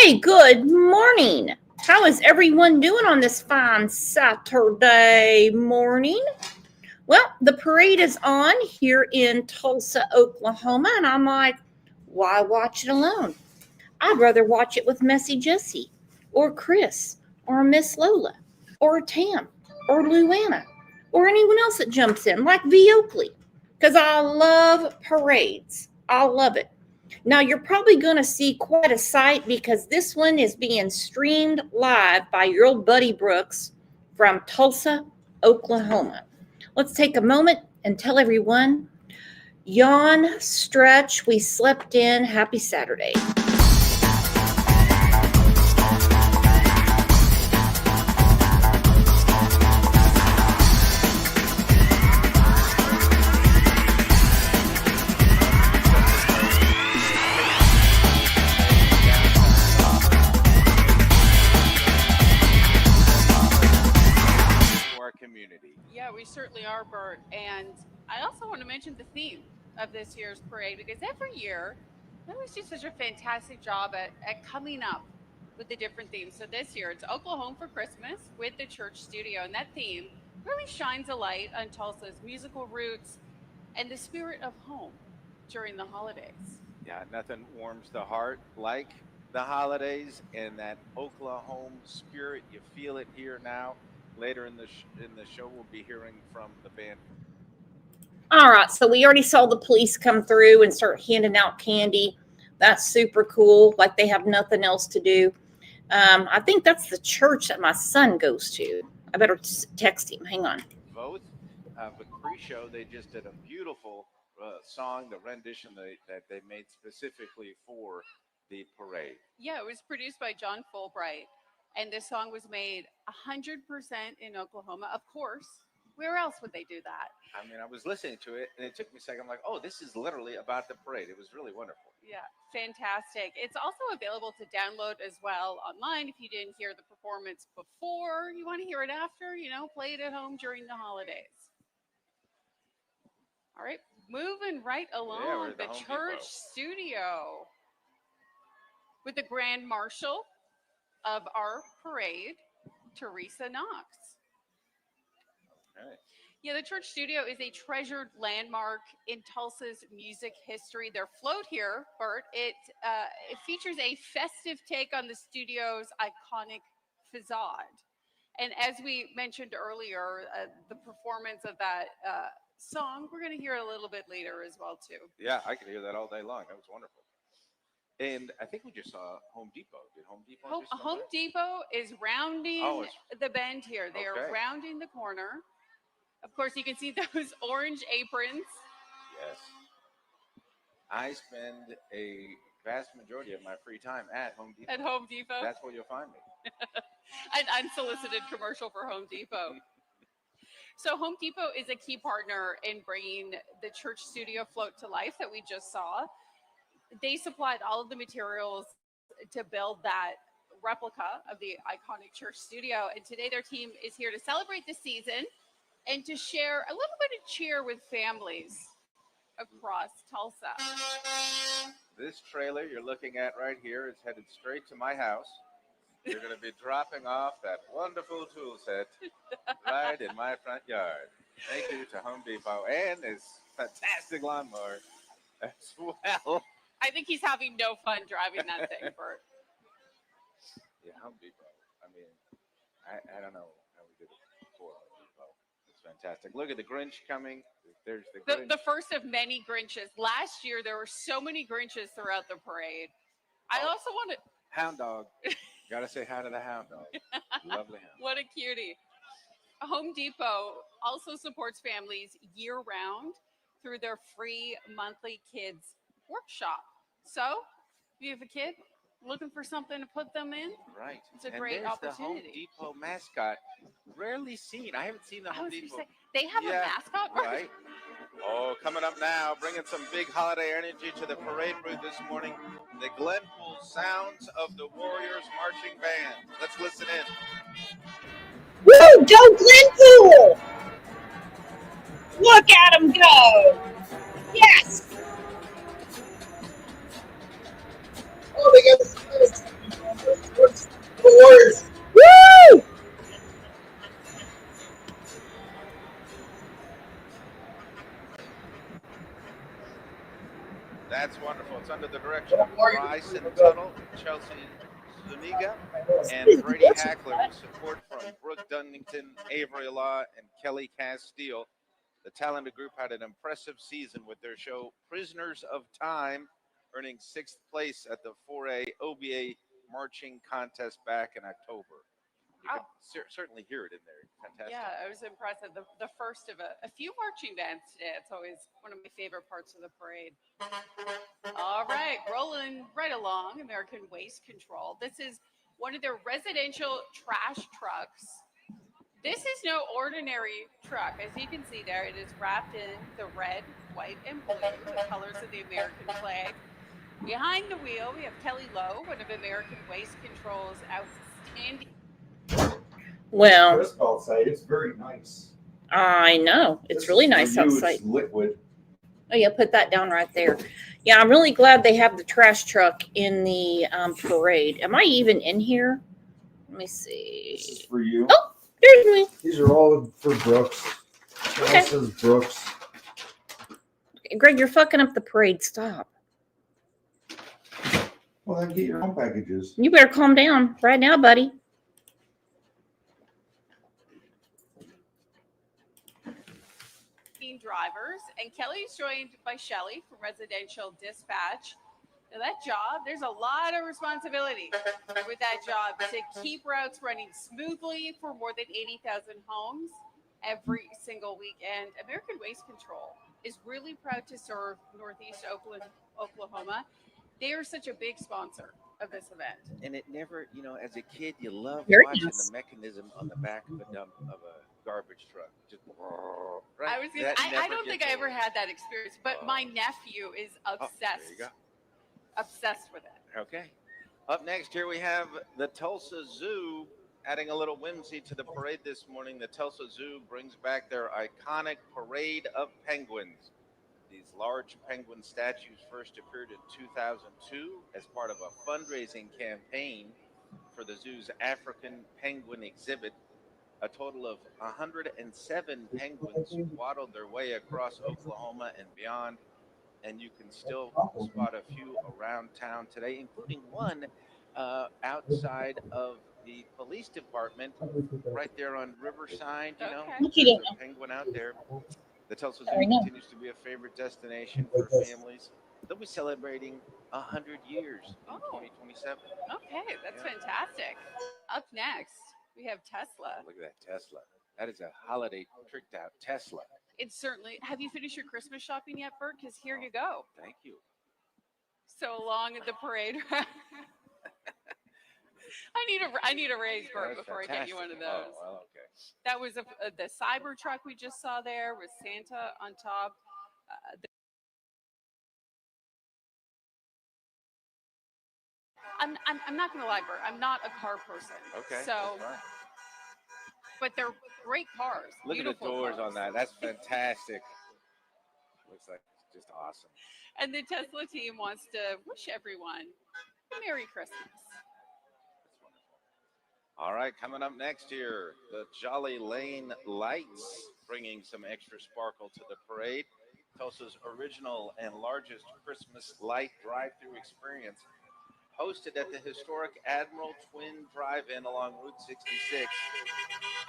Hey, good morning. How is everyone doing on this fine Saturday morning? Well, the parade is on here in Tulsa, Oklahoma, and I'm like, why watch it alone? I'd rather watch it with Messy Jessie, or Chris, or Miss Lola, or Tam, or Luana, or anyone else that jumps in, like V. Oakley, because I love parades. I love it. Now, you're probably going to see quite a sight because this one is being streamed live by your old buddy Brooks from Tulsa, Oklahoma. Let's take a moment and tell everyone, yawn, stretch, we slept in, happy Saturday. Yeah, we certainly are, Bert. And I also want to mention the theme of this year's parade because every year they always do such a fantastic job at coming up with the different themes. So this year it's Oklahoma for Christmas with the church studio. And that theme really shines a light on Tulsa's musical roots and the spirit of home during the holidays. Yeah, nothing warms the heart like the holidays and that Oklahoma spirit. You feel it here now. Later in the show, we'll be hearing from the band. All right, so we already saw the police come through and start handing out candy. That's super cool. Like they have nothing else to do. I think that's the church that my son goes to. I better text him. Hang on. Both, but pre-show they just did a beautiful song, the rendition that they made specifically for the parade. Yeah, it was produced by John Fulbright, and this song was made 100% in Oklahoma. Of course, where else would they do that? I mean, I was listening to it, and it took me a second. I'm like, oh, this is literally about the parade. It was really wonderful. Yeah, fantastic. It's also available to download as well online if you didn't hear the performance before. You want to hear it after, play it at home during the holidays. All right, moving right along. Yeah, we're at the the Home church Depot. studio with the Grand Marshal of our parade, Teresa Knox. Okay. Yeah, the church studio is a treasured landmark in Tulsa's music history. Their float here, Bert, it features a festive take on the studio's iconic facade. And as we mentioned earlier, the performance of that song, we're going to hear a little bit later as well, too. Yeah, I could hear that all day long. That was wonderful. And I think we just saw Home Depot. Did Home Depot just come Home by? Depot is rounding the bend here. They are Okay. rounding the corner. Of course, you can see those orange aprons. Yes. I spend a vast majority of my free time at Home Depot. At Home Depot. That's where you'll find me. An unsolicited commercial for Home Depot. So Home Depot is a key partner in bringing the church studio float to life that we just saw. They supplied all of the materials to build that replica of the iconic church studio. And today their team is here to celebrate the season and to share a little bit of cheer with families across Tulsa. This trailer you're looking at right here is headed straight to my house. You're going to be dropping off that wonderful tool set right in my front yard. Thank you to Home Depot and this fantastic lawnmower as well. I think he's having no fun driving that thing, Bert. Yeah, Home Depot. I mean, I don't know how we did it before Home Depot. It's fantastic. Look at the Grinch coming. There's the Grinch. The first of many Grinches. Last year, there were so many Grinches throughout the parade. I also want to... Hound dog. Got to say hi to the hound dog. Lovely hound. What a cutie. Home Depot also supports families year-round through their free monthly kids workshop. So, if you have a kid looking for something to put them in, right? It's a great opportunity. The Home Depot mascot, rarely seen. I haven't seen the Home Depot. They have a mascot, right? Oh, coming up now, bringing some big holiday energy to the parade route this morning. The Glenpool Sounds of the Warriors Marching Band. Let's listen in. Woo! Go Glenpool! Look at them go! Yes! Oh, they got the Warriors. Woo! That's wonderful. It's under the direction of Bryson Tuttle, Chelsea Zuniga, and Brady Hackler with support from Brooke Dunnington, Avery Law, and Kelly Castile. The talented group had an impressive season with their show Prisoners of Time, earning 6th place at the 4A OBA marching contest back in October. You can certainly hear it in there. Fantastic. Yeah, it was impressive. The first of a few marching bands today. It's always one of my favorite parts of the parade. All right, rolling right along, American Waste Control. This is one of their residential trash trucks. This is no ordinary truck. As you can see there, it is wrapped in the red, white, and blue, the colors of the American flag. Behind the wheel, we have Kelly Lowe, one of American Waste Control's outstanding. Well, outside, it's very nice. I know. It's really nice outside. It's liquid. Oh, yeah, put that down right there. Yeah, I'm really glad they have the trash truck in the parade. Am I even in here? Let me see. This is for you. Oh, there's me. These are all for Brooks. Okay. This is Brooks. Greg, you're fucking up the parade. Stop. Well, then get your own packages. You better calm down right now, buddy. Drivers, and Kelly's joined by Shelly from Residential Dispatch. Now that job, there's a lot of responsibility with that job to keep routes running smoothly for more than 80,000 homes every single week. And American Waste Control is really proud to serve Northeast Oklahoma. They are such a big sponsor of this event. And it never, as a kid, you love Very watching nice. the mechanism on the back of a garbage truck. Just right. I was gonna, That I never don't think gets I ever old. had that experience, but my nephew is obsessed. There you go. Obsessed with it. Okay. Up next here we have the Tulsa Zoo adding a little whimsy to the parade this morning. The Tulsa Zoo brings back their iconic parade of penguins. These large penguin statues first appeared in 2002 as part of a fundraising campaign for the zoo's African penguin exhibit. A total of 107 penguins waddled their way across Oklahoma and beyond, and you can still spot a few around town today, including one outside of the police department right there on Riverside. Okay. There's a penguin out there. The Tulsa Zoo I know. continues to be a favorite destination for families. They'll be celebrating 100 years in 2027. Okay, that's Yeah. fantastic. Up next, we have Tesla. Look at that Tesla. That is a holiday tricked out Tesla. It's certainly. Have you finished your Christmas shopping yet, Bert? Because here you go. Thank you. So long at the parade. I need a raise, Bert, That's before I get you one of fantastic. those. Oh, well, okay. That was the Cybertruck we just saw there with Santa on top. I'm not gonna lie, Bert. I'm not a car person. Okay. So, that's fine. but they're great cars. Look at the beautiful doors cars. on that. That's fantastic. Looks like it's just awesome. And the Tesla team wants to wish everyone a Merry Christmas. That's wonderful. All right, coming up next here, the Jolly Lane Lights, bringing some extra sparkle to the parade. Tulsa's original and largest Christmas light drive-through experience, hosted at the historic Admiral Twin Drive-In along Route 66.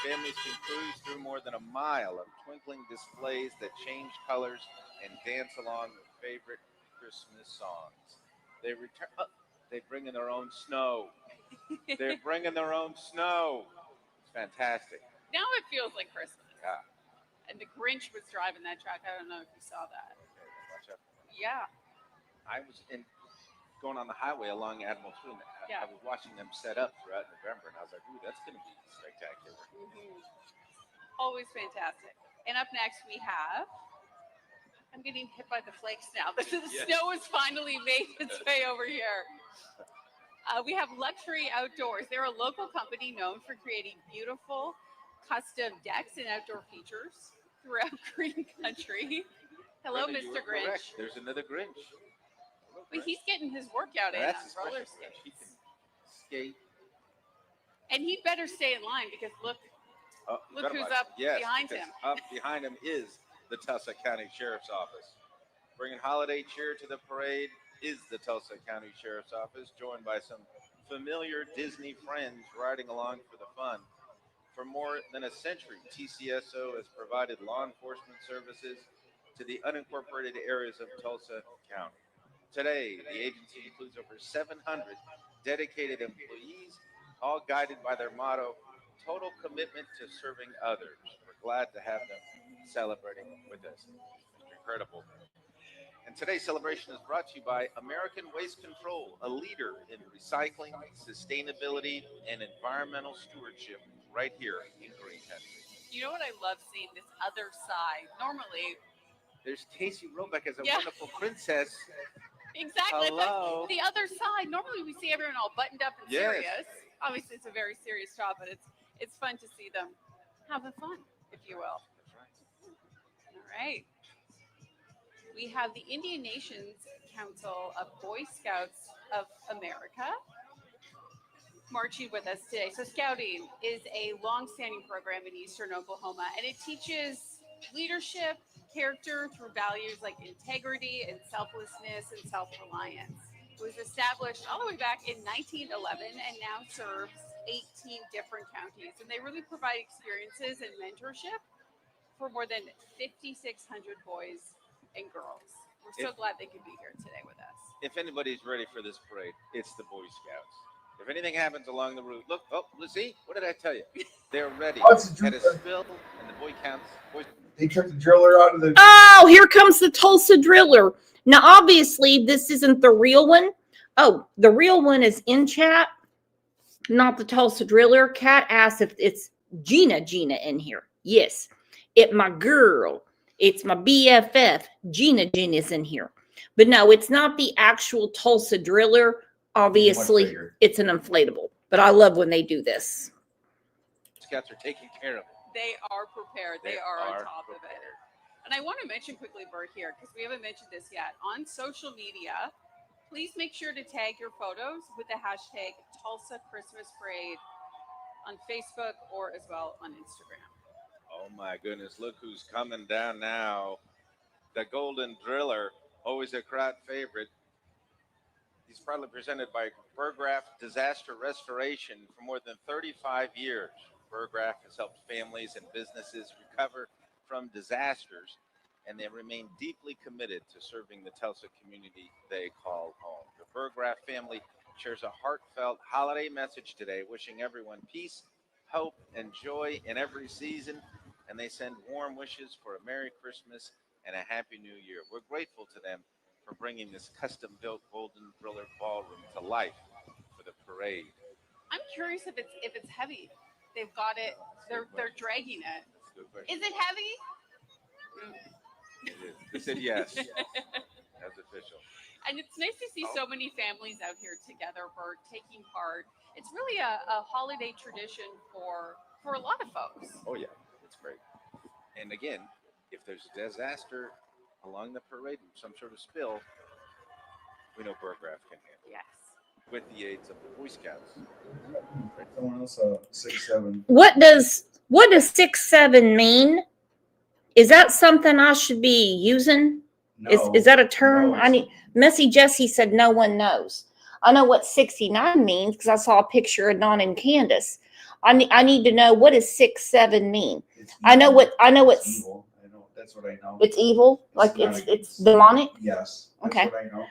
Families can cruise through more than a mile of twinkling displays that change colors and dance along with favorite Christmas songs. They return. They bring in their own snow. They're bringing their own snow. It's fantastic. Now it feels like Christmas. Yeah. And the Grinch was driving that truck. I don't know if you saw that. Okay, watch out. Yeah. I was going on the highway along Admiral Twin. Yeah. I was watching them set up throughout November, and I was like, "Ooh, that's going to be spectacular." Always fantastic. And up next we have. I'm getting hit by the flakes now. The Yes. snow has finally made its way over here. We have Luxury Outdoors. They're a local company known for creating beautiful custom decks and outdoor features throughout Green Country. Hello, Brenda, you Mr. were correct. Grinch. There's another Grinch. Hello, But Grinch. he's getting his workout in That's on a roller special Grinch. He skates. can skate. And he'd better stay in line because look Forgot who's about up it. Yes, behind because him. Up behind him is the Tulsa County Sheriff's Office. Bringing holiday cheer to the parade is the Tulsa County Sheriff's Office, joined by some familiar Disney friends riding along for the fun. For more than a century, TCSO has provided law enforcement services to the unincorporated areas of Tulsa County. Today, the agency includes over 700 dedicated employees, all guided by their motto, total commitment to serving others. We're glad to have them celebrating with us. It's incredible. And today's celebration is brought to you by American Waste Control, a leader in recycling, sustainability, and environmental stewardship right here in Green Country. You know what I love seeing this other side? Normally, There's Casey Roebuck as a Yeah. wonderful princess. exactly. Hello. But the other side, normally we see everyone all buttoned up and Yes. serious. Obviously, it's a very serious job, but it's fun to see them having fun, if you will. That's right. All right. We have the Indian Nations Council of Boy Scouts of America marching with us today. So scouting is a long-standing program in Eastern Oklahoma, and it teaches leadership, character through values like integrity and selflessness and self-reliance. was established all the way back in 1911 and now serves 18 different counties. And they really provide experiences and mentorship for more than 5,600 boys and girls. We're so glad they could be here today with us. If anybody's ready for this parade, it's the Boy Scouts. If anything happens along the route, look, let's see, what did I tell you? They're ready Oh, it's a at a driller. spill, and the Boy Scouts. They took the driller out of the. Oh, here comes the Tulsa Driller. Now, obviously, this isn't the real one. Oh, the real one is in chat, not the Tulsa Driller. Kat asked if it's Gina in here. Yes, it's my girl. It's my BFF. Gina is in here. But no, it's not the actual Tulsa Driller. Obviously, it's an inflatable. But I love when they do this. Scouts are taking care of it. They are prepared. They are on top of it. And I want to mention quickly, Bert, here, because we haven't mentioned this yet. On social media, please make sure to tag your photos with the hashtag Tulsa Christmas Parade on Facebook or as well on Instagram. Oh my goodness, look who's coming down now. The Golden Driller, always a crowd favorite. He's proudly presented by Burgraff Disaster Restoration for more than 35 years. Burgraff has helped families and businesses recover from disasters, and they remain deeply committed to serving the Tulsa community they call home. The Burgraff family shares a heartfelt holiday message today, wishing everyone peace, hope, and joy in every season, and they send warm wishes for a Merry Christmas and a Happy New Year. We're grateful to them for bringing this custom-built Golden Driller ballroom to life for the parade. I'm curious if it's heavy. They've got it. They're dragging it. That's a good question. Is it heavy? It is. They said yes. That's official. And it's nice to see so many families out here together for taking part. It's really a holiday tradition for a lot of folks. Oh yeah, it's great. And again, if there's a disaster along the parade, some sort of spill, we know Burgraff can handle it. Yes. With the aids of the Boy Scouts. Someone else 6'7". What does 6'7" mean? Is that something I should be using? No. Is that a term? No, I need. Messy Jessie said no one knows. I know what 69 means because I saw a picture of Don and Candace. I need to know, what does 6'7" mean? I know what It's evil. I know. That's what I know. it's evil, like not it's demonic. Yes. That's Okay. what I know.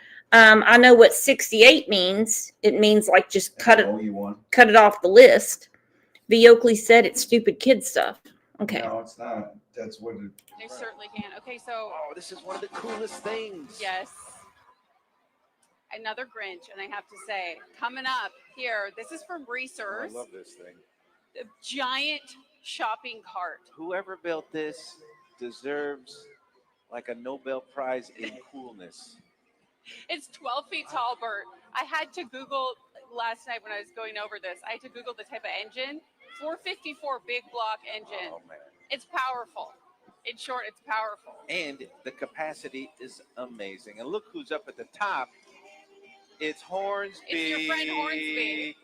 I know what 68 means. It means like just cut it off the list. V. Oakley said it's stupid kid stuff. Okay. No, it's not. That's what it. They certainly can. Okay, so Oh, this is one of the coolest things. yes. Another Grinch, and I have to say, coming up here, this is from Oh, I Reese's, love this thing. the giant shopping cart. Whoever built this deserves like a Nobel Prize in coolness. It's 12 feet tall, Bert. I had to Google last night when I was going over this. I had to Google the type of engine. 454 big block engine. Oh man. It's powerful. In short, it's powerful. And the capacity is amazing. And look who's up at the top. It's Hornsby. It's your friend Hornsby.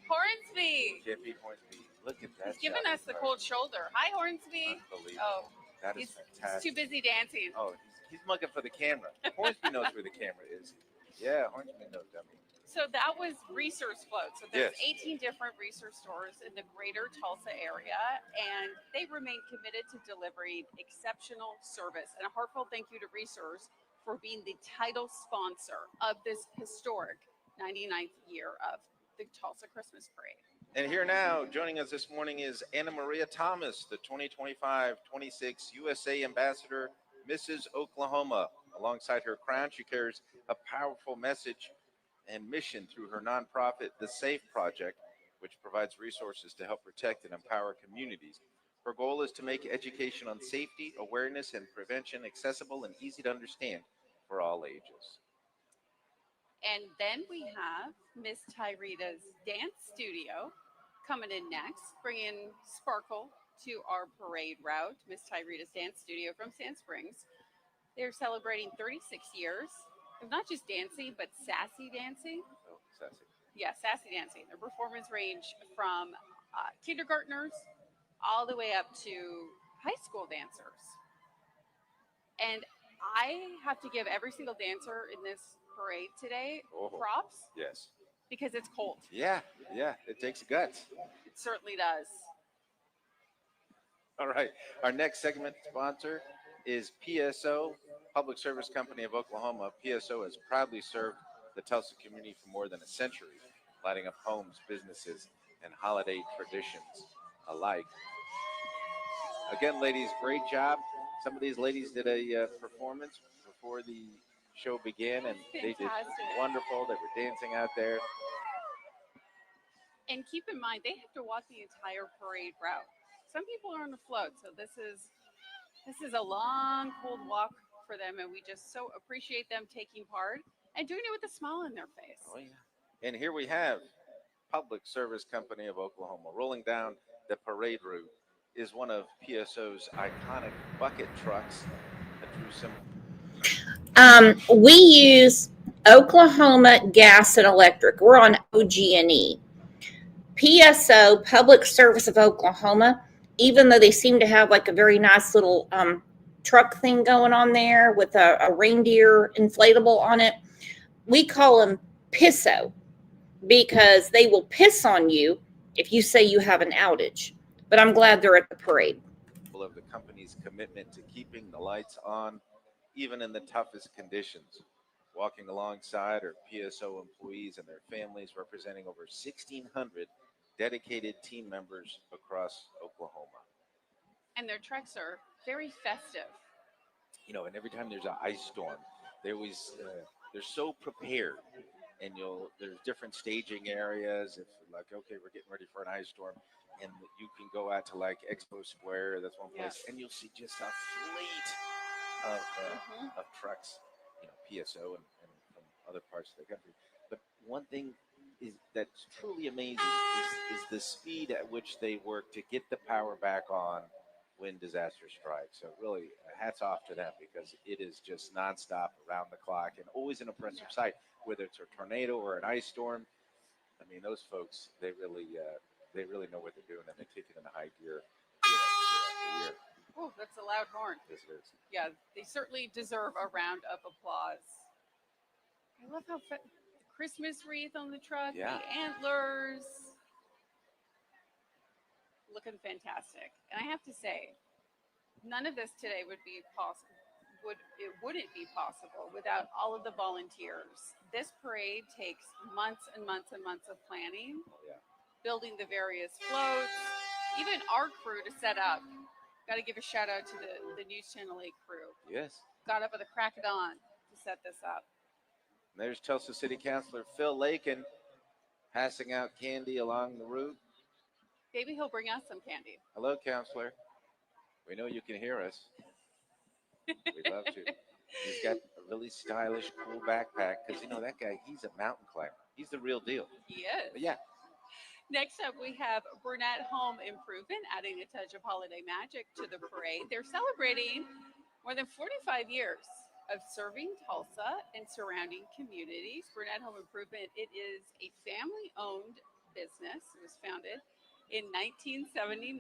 Hornsby. Jiffy Hornsby. Look at that. He's giving shopping us the cart. cold shoulder. Hi, Hornsby. Unbelievable. Oh, That is he's fantastic. too busy dancing. Oh, he's mugging for the camera. Hornsby knows where the camera is. Yeah, Hornsby knows, dummy. So that was Reese's Float. So there's Yes. 18 different Reese's stores in the greater Tulsa area, and they remain committed to delivering exceptional service. And a heartfelt thank you to Reese's for being the title sponsor of this historic 99th year of the Tulsa Christmas Parade. And here now, joining us this morning is Anna Maria Thomas, the 2025-26 USA Ambassador, Mrs. Oklahoma. Alongside her crown, she carries a powerful message and mission through her nonprofit, The Safe Project, which provides resources to help protect and empower communities. Her goal is to make education on safety, awareness, and prevention accessible and easy to understand for all ages. And then we have Miss Tyrita's dance studio coming in next, bringing sparkle to our parade route. Miss Tyrita's dance studio from Sand Springs. They're celebrating 36 years of not just dancing, but sassy dancing. Oh, sassy. Yeah, sassy dancing. Their performance range from kindergartners all the way up to high school dancers. And I have to give every single dancer in this parade today. Oh. Props, Yes. because it's cold. Yeah. It takes guts. It certainly does. All right. Our next segment sponsor is PSO, Public Service Company of Oklahoma. PSO has proudly served the Tulsa community for more than a century, lighting up homes, businesses, and holiday traditions alike. Again, ladies, great job. Some of these ladies did a performance before the show began, and they did Fantastic. wonderful. They were dancing out there. And keep in mind, they have to walk the entire parade route. Some people are on a float, so this is a long, cold walk for them, and we just so appreciate them taking part and doing it with a smile on their face. Oh, yeah. And here we have Public Service Company of Oklahoma. Rolling down the parade route is one of PSO's iconic bucket trucks that drew some. We use Oklahoma Gas and Electric. We're on OG&E. PSO, Public Service of Oklahoma, even though they seem to have like a very nice little truck thing going on there with a reindeer inflatable on it, we call them PISSO because they will piss on you if you say you have an outage. But I'm glad they're at the parade. Of the company's commitment to keeping the lights on, even in the toughest conditions. Walking alongside are PSO employees and their families, representing over 1,600 dedicated team members across Oklahoma. And their trucks are very festive. You know, and every time there's an ice storm, they always they're so prepared. And there's different staging areas. If like, okay, we're getting ready for an ice storm, and you can go out to like Expo Square. That's one place, Yes. and you'll see just a fleet of trucks, PSO and from other parts of the country. But one thing that's truly amazing is the speed at which they work to get the power back on when disaster strikes. So really, hats off to them because it is just nonstop around the clock and always an impressive sight, whether it's a tornado or an ice storm. I mean, those folks, they really know what they're doing, and they take it into high gear year after year. Oh, that's a loud horn. Yes, it is. Yeah, they certainly deserve a round of applause. I love how the Christmas wreath on the truck, Yeah. the antlers, looking fantastic. And I have to say, none of this today would be possible. Wouldn't be possible without all of the volunteers. This parade takes months and months and months of planning, Oh, yeah. building the various floats, even our crew to set up. Got to give a shout out to the News Channel 8 crew. Yes. Got up at the crack of dawn to set this up. And there's Tulsa City Councilor Phil Lakin passing out candy along the route. Maybe he'll bring us some candy. Hello, Councilor. We know you can hear us. We'd love to. He's got a really stylish, cool backpack because, that guy, he's a mountain climber. He's the real deal. He is. But yeah, Next up, we have Burnett Home Improvement, adding a touch of holiday magic to the parade. They're celebrating more than 45 years of serving Tulsa and surrounding communities. Burnett Home Improvement, it is a family-owned business. It was founded in 1979,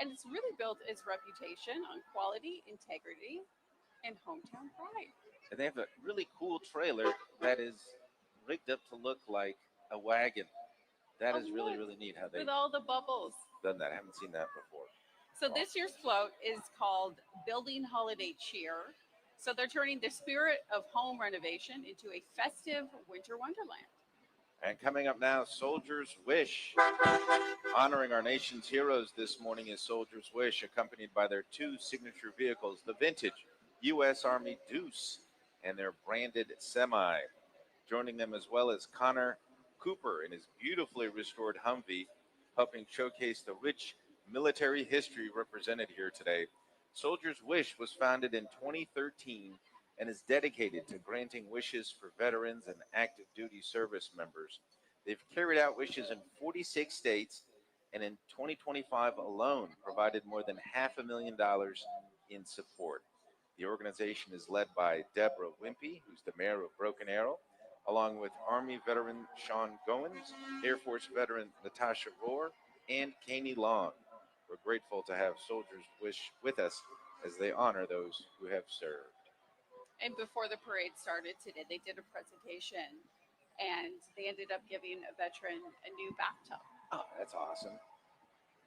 and it's really built its reputation on quality, integrity, and hometown pride. and they have a really cool trailer that is rigged up to look like a wagon. That Oh, is really, look, really neat how they've with all the bubbles. done that. I haven't seen that before. So this year's float is called Building Holiday Cheer. So they're turning the spirit of home renovation into a festive winter wonderland. And coming up now, Soldier's Wish. Honoring our nation's heroes this morning is Soldier's Wish, accompanied by their two signature vehicles, the vintage U.S. Army Deuce and their branded semi. Joining them as well as Connor Cooper in his beautifully restored Humvee, helping showcase the rich military history represented here today. Soldier's Wish was founded in 2013 and is dedicated to granting wishes for veterans and active duty service members. They've carried out wishes in 46 states and in 2025 alone provided more than $500,000 in support. The organization is led by Deborah Wimpy, who's the mayor of Broken Arrow, along with Army veteran Sean Goins, Air Force veteran Natasha Rohr, and Caney Long. We're grateful to have Soldier's Wish with us as they honor those who have served. And before the parade started today, they did a presentation and they ended up giving a veteran a new bathtub. Oh, that's awesome.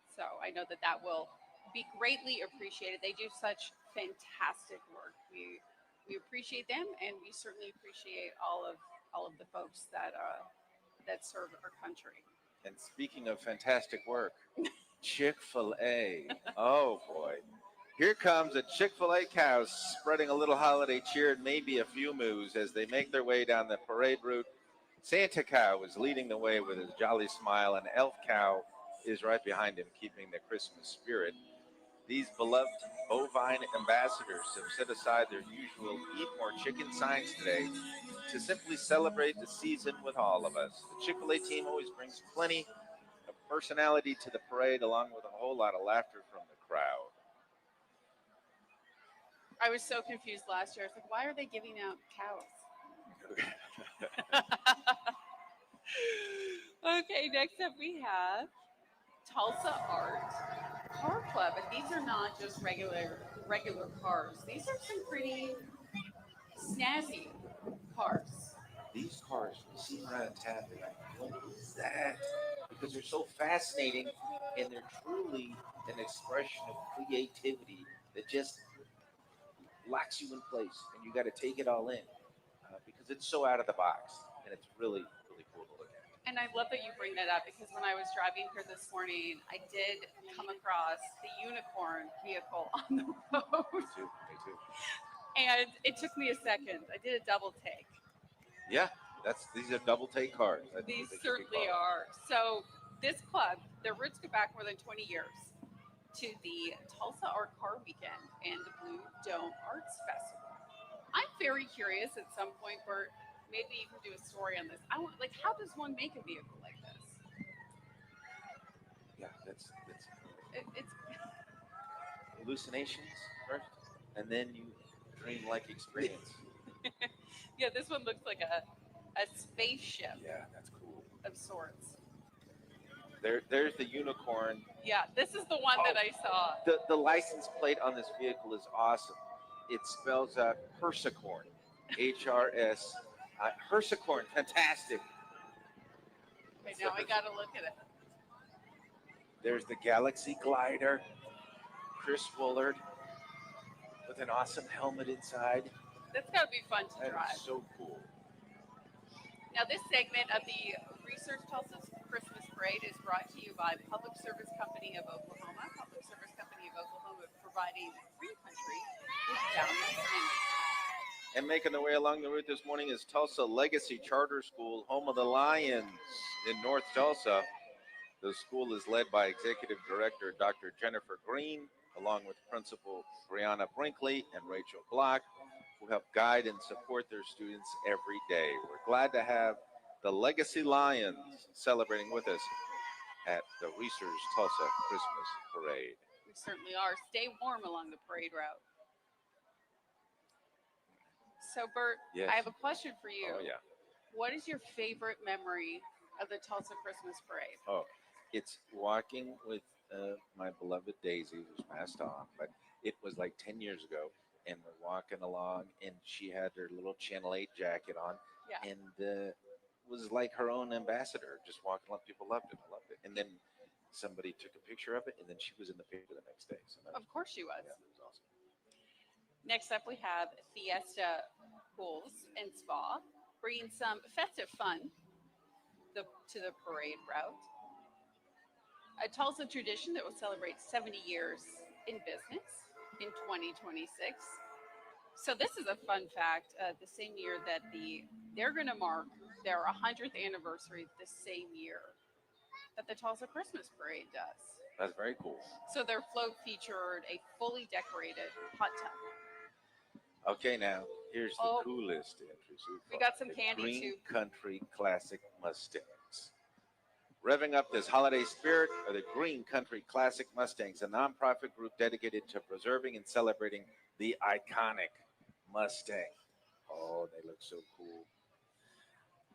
So I know that that will be greatly appreciated. They do such fantastic work. We appreciate them, and we certainly appreciate all of the folks that that serve our country. And speaking of fantastic work, Chick-fil-A. Oh boy. Here comes a Chick-fil-A cow spreading a little holiday cheer and maybe a few moos as they make their way down the parade route. Santa Cow is leading the way with his jolly smile, and Elf Cow is right behind him, keeping the Christmas spirit. These beloved bovine ambassadors have set aside their usual eat more chicken signs today to simply celebrate the season with all of us. The Chick-fil-A team always brings plenty of personality to the parade, along with a whole lot of laughter from the crowd. I was so confused last year. I was like, why are they giving out cows? Okay, next up we have Tulsa Art Car Club, and these are not just regular cars. These are some pretty snazzy cars. These cars, you see them around town, they're like, what is that? Because they're so fascinating and they're truly an expression of creativity that just locks you in place and you got to take it all in because it's so out of the box and it's really, really cool to look at. And I love that you bring that up because when I was driving here this morning, I did come across the unicorn vehicle on the road. Me too. And it took me a second. I did a double take. Yeah, these are double take cars. These certainly are. So this club, their roots go back more than 20 years to the Tulsa Art Car Weekend and the Blue Dome Arts Festival. I'm very curious at some point, Bert, maybe you can do a story on this. I want, like, how does one make a vehicle like this? Yeah, that's It's hallucinations first, and then you dream-like experience. yeah, this one looks like a spaceship Yeah, that's cool. of sorts. There's the unicorn. Yeah, this is the one that I saw. The license plate on this vehicle is awesome. It spells out Hersicorn, HRS. Hersicorn, fantastic. Okay, now I gotta look at it. There's the Galaxy Glider, Chris Woolard with an awesome helmet inside. That's gotta be fun to That drive. is so cool. Now, this segment of the Research Tulsa Christmas Parade is brought to you by Public Service Company of Oklahoma. Public Service Company of Oklahoma providing free country with boundless energy. And making their way along the route this morning is Tulsa Legacy Charter School, home of the Lions in North Tulsa. The school is led by Executive Director Dr. Jennifer Green, along with Principal Brianna Brinkley and Rachel Block, who help guide and support their students every day. We're glad to have the Legacy Lions celebrating with us at the Research Tulsa Christmas Parade. We certainly are. Stay warm along the parade route. So, Bert, Yes. I have a question for you. Oh, yeah. What is your favorite memory of the Tulsa Christmas Parade? Oh, it's walking with my beloved Daisy, who's passed on, but it was like 10 years ago, and we're walking along, and she had her little Channel 8 jacket on, Yeah. and was like her own ambassador, just walking along. People loved it. I loved it. And then somebody took a picture of it, and then she was in the paper the next day. So that was, Of course she was. yeah, it was awesome. Next up, we have Fiesta Pools and Spa, bringing some festive fun to the parade route. A Tulsa tradition that will celebrate 70 years in business in 2026. So this is a fun fact. The same year that they're going to mark their 100th anniversary the same year that the Tulsa Christmas Parade does. That's very cool. So their float featured a fully decorated hot tub. Okay, now here's the Oh. coolest entry so far. We got some The candy, Green too. Country Classic Mustangs. Revving up this holiday spirit are the Green Country Classic Mustangs, a nonprofit group dedicated to preserving and celebrating the iconic Mustang. Oh, they look so cool.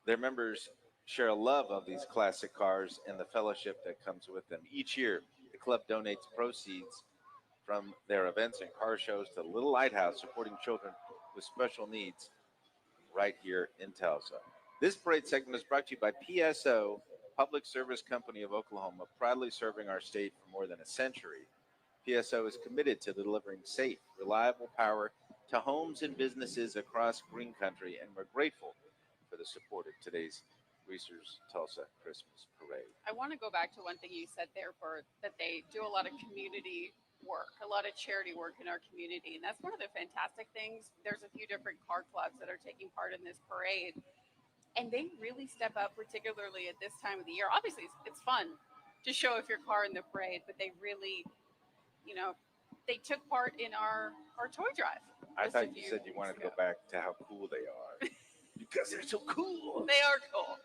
Their members share a love of these classic cars and the fellowship that comes with them. Each year, the club donates proceeds from their events and car shows to the Little Lighthouse, supporting children with special needs right here in Tulsa. This parade segment is brought to you by PSO, Public Service Company of Oklahoma, proudly serving our state for more than a century. PSO is committed to delivering safe, reliable power to homes and businesses across Green Country, and we're grateful for the support of today's Reese's Tulsa Christmas Parade. I want to go back to one thing you said there, Bert, that they do a lot of community work, a lot of charity work in our community. And that's one of the fantastic things. There's a few different car clubs that are taking part in this parade. And they really step up, particularly at this time of the year. Obviously, it's fun to show off your car in the parade, but they really, they took part in our toy drive. I just a thought you few said you wanted weeks to go ago. back to how cool they are. Because they're so cool. They are cool.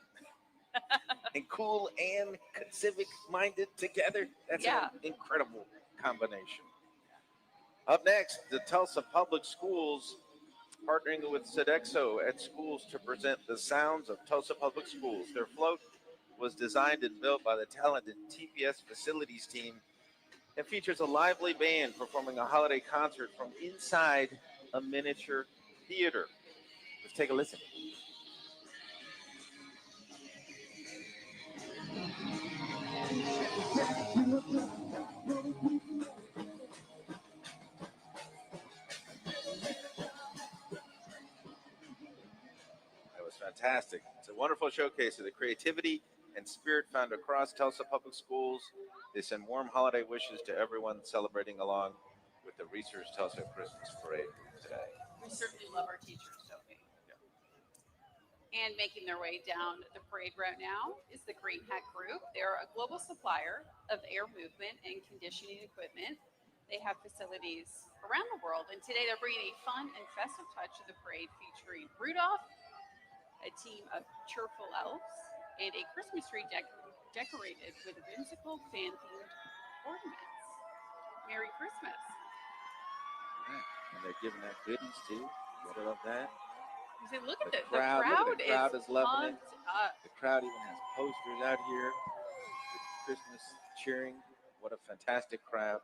And cool and civic minded together. That's Yeah. an incredible combination. Up next, the Tulsa Public Schools partnering with Sodexo at schools to present the sounds of Tulsa Public Schools. Their float was designed and built by the talented TPS facilities team and features a lively band performing a holiday concert from inside a miniature theater. Let's take a listen. That was fantastic. It's a wonderful showcase of the creativity and spirit found across Tulsa Public Schools. They send warm holiday wishes to everyone celebrating along with the Reese's Tulsa Christmas Parade today. We certainly love our teachers, don't we? And making their way down the parade route now is the Green Hat Group. They're a global supplier of air movement and conditioning equipment. They have facilities around the world, and today they're bringing a fun and festive touch to the parade featuring Rudolph, a team of cheerful elves, and a Christmas tree decorated with whimsical fan-themed ornaments. Merry Christmas. Right. And they're giving out goodies too. Gotta love that. You say, look at The the crowd, crowd, look at the crowd is loving it. pumped up. The crowd even has posters out here with Christmas cheering. What a fantastic crowd.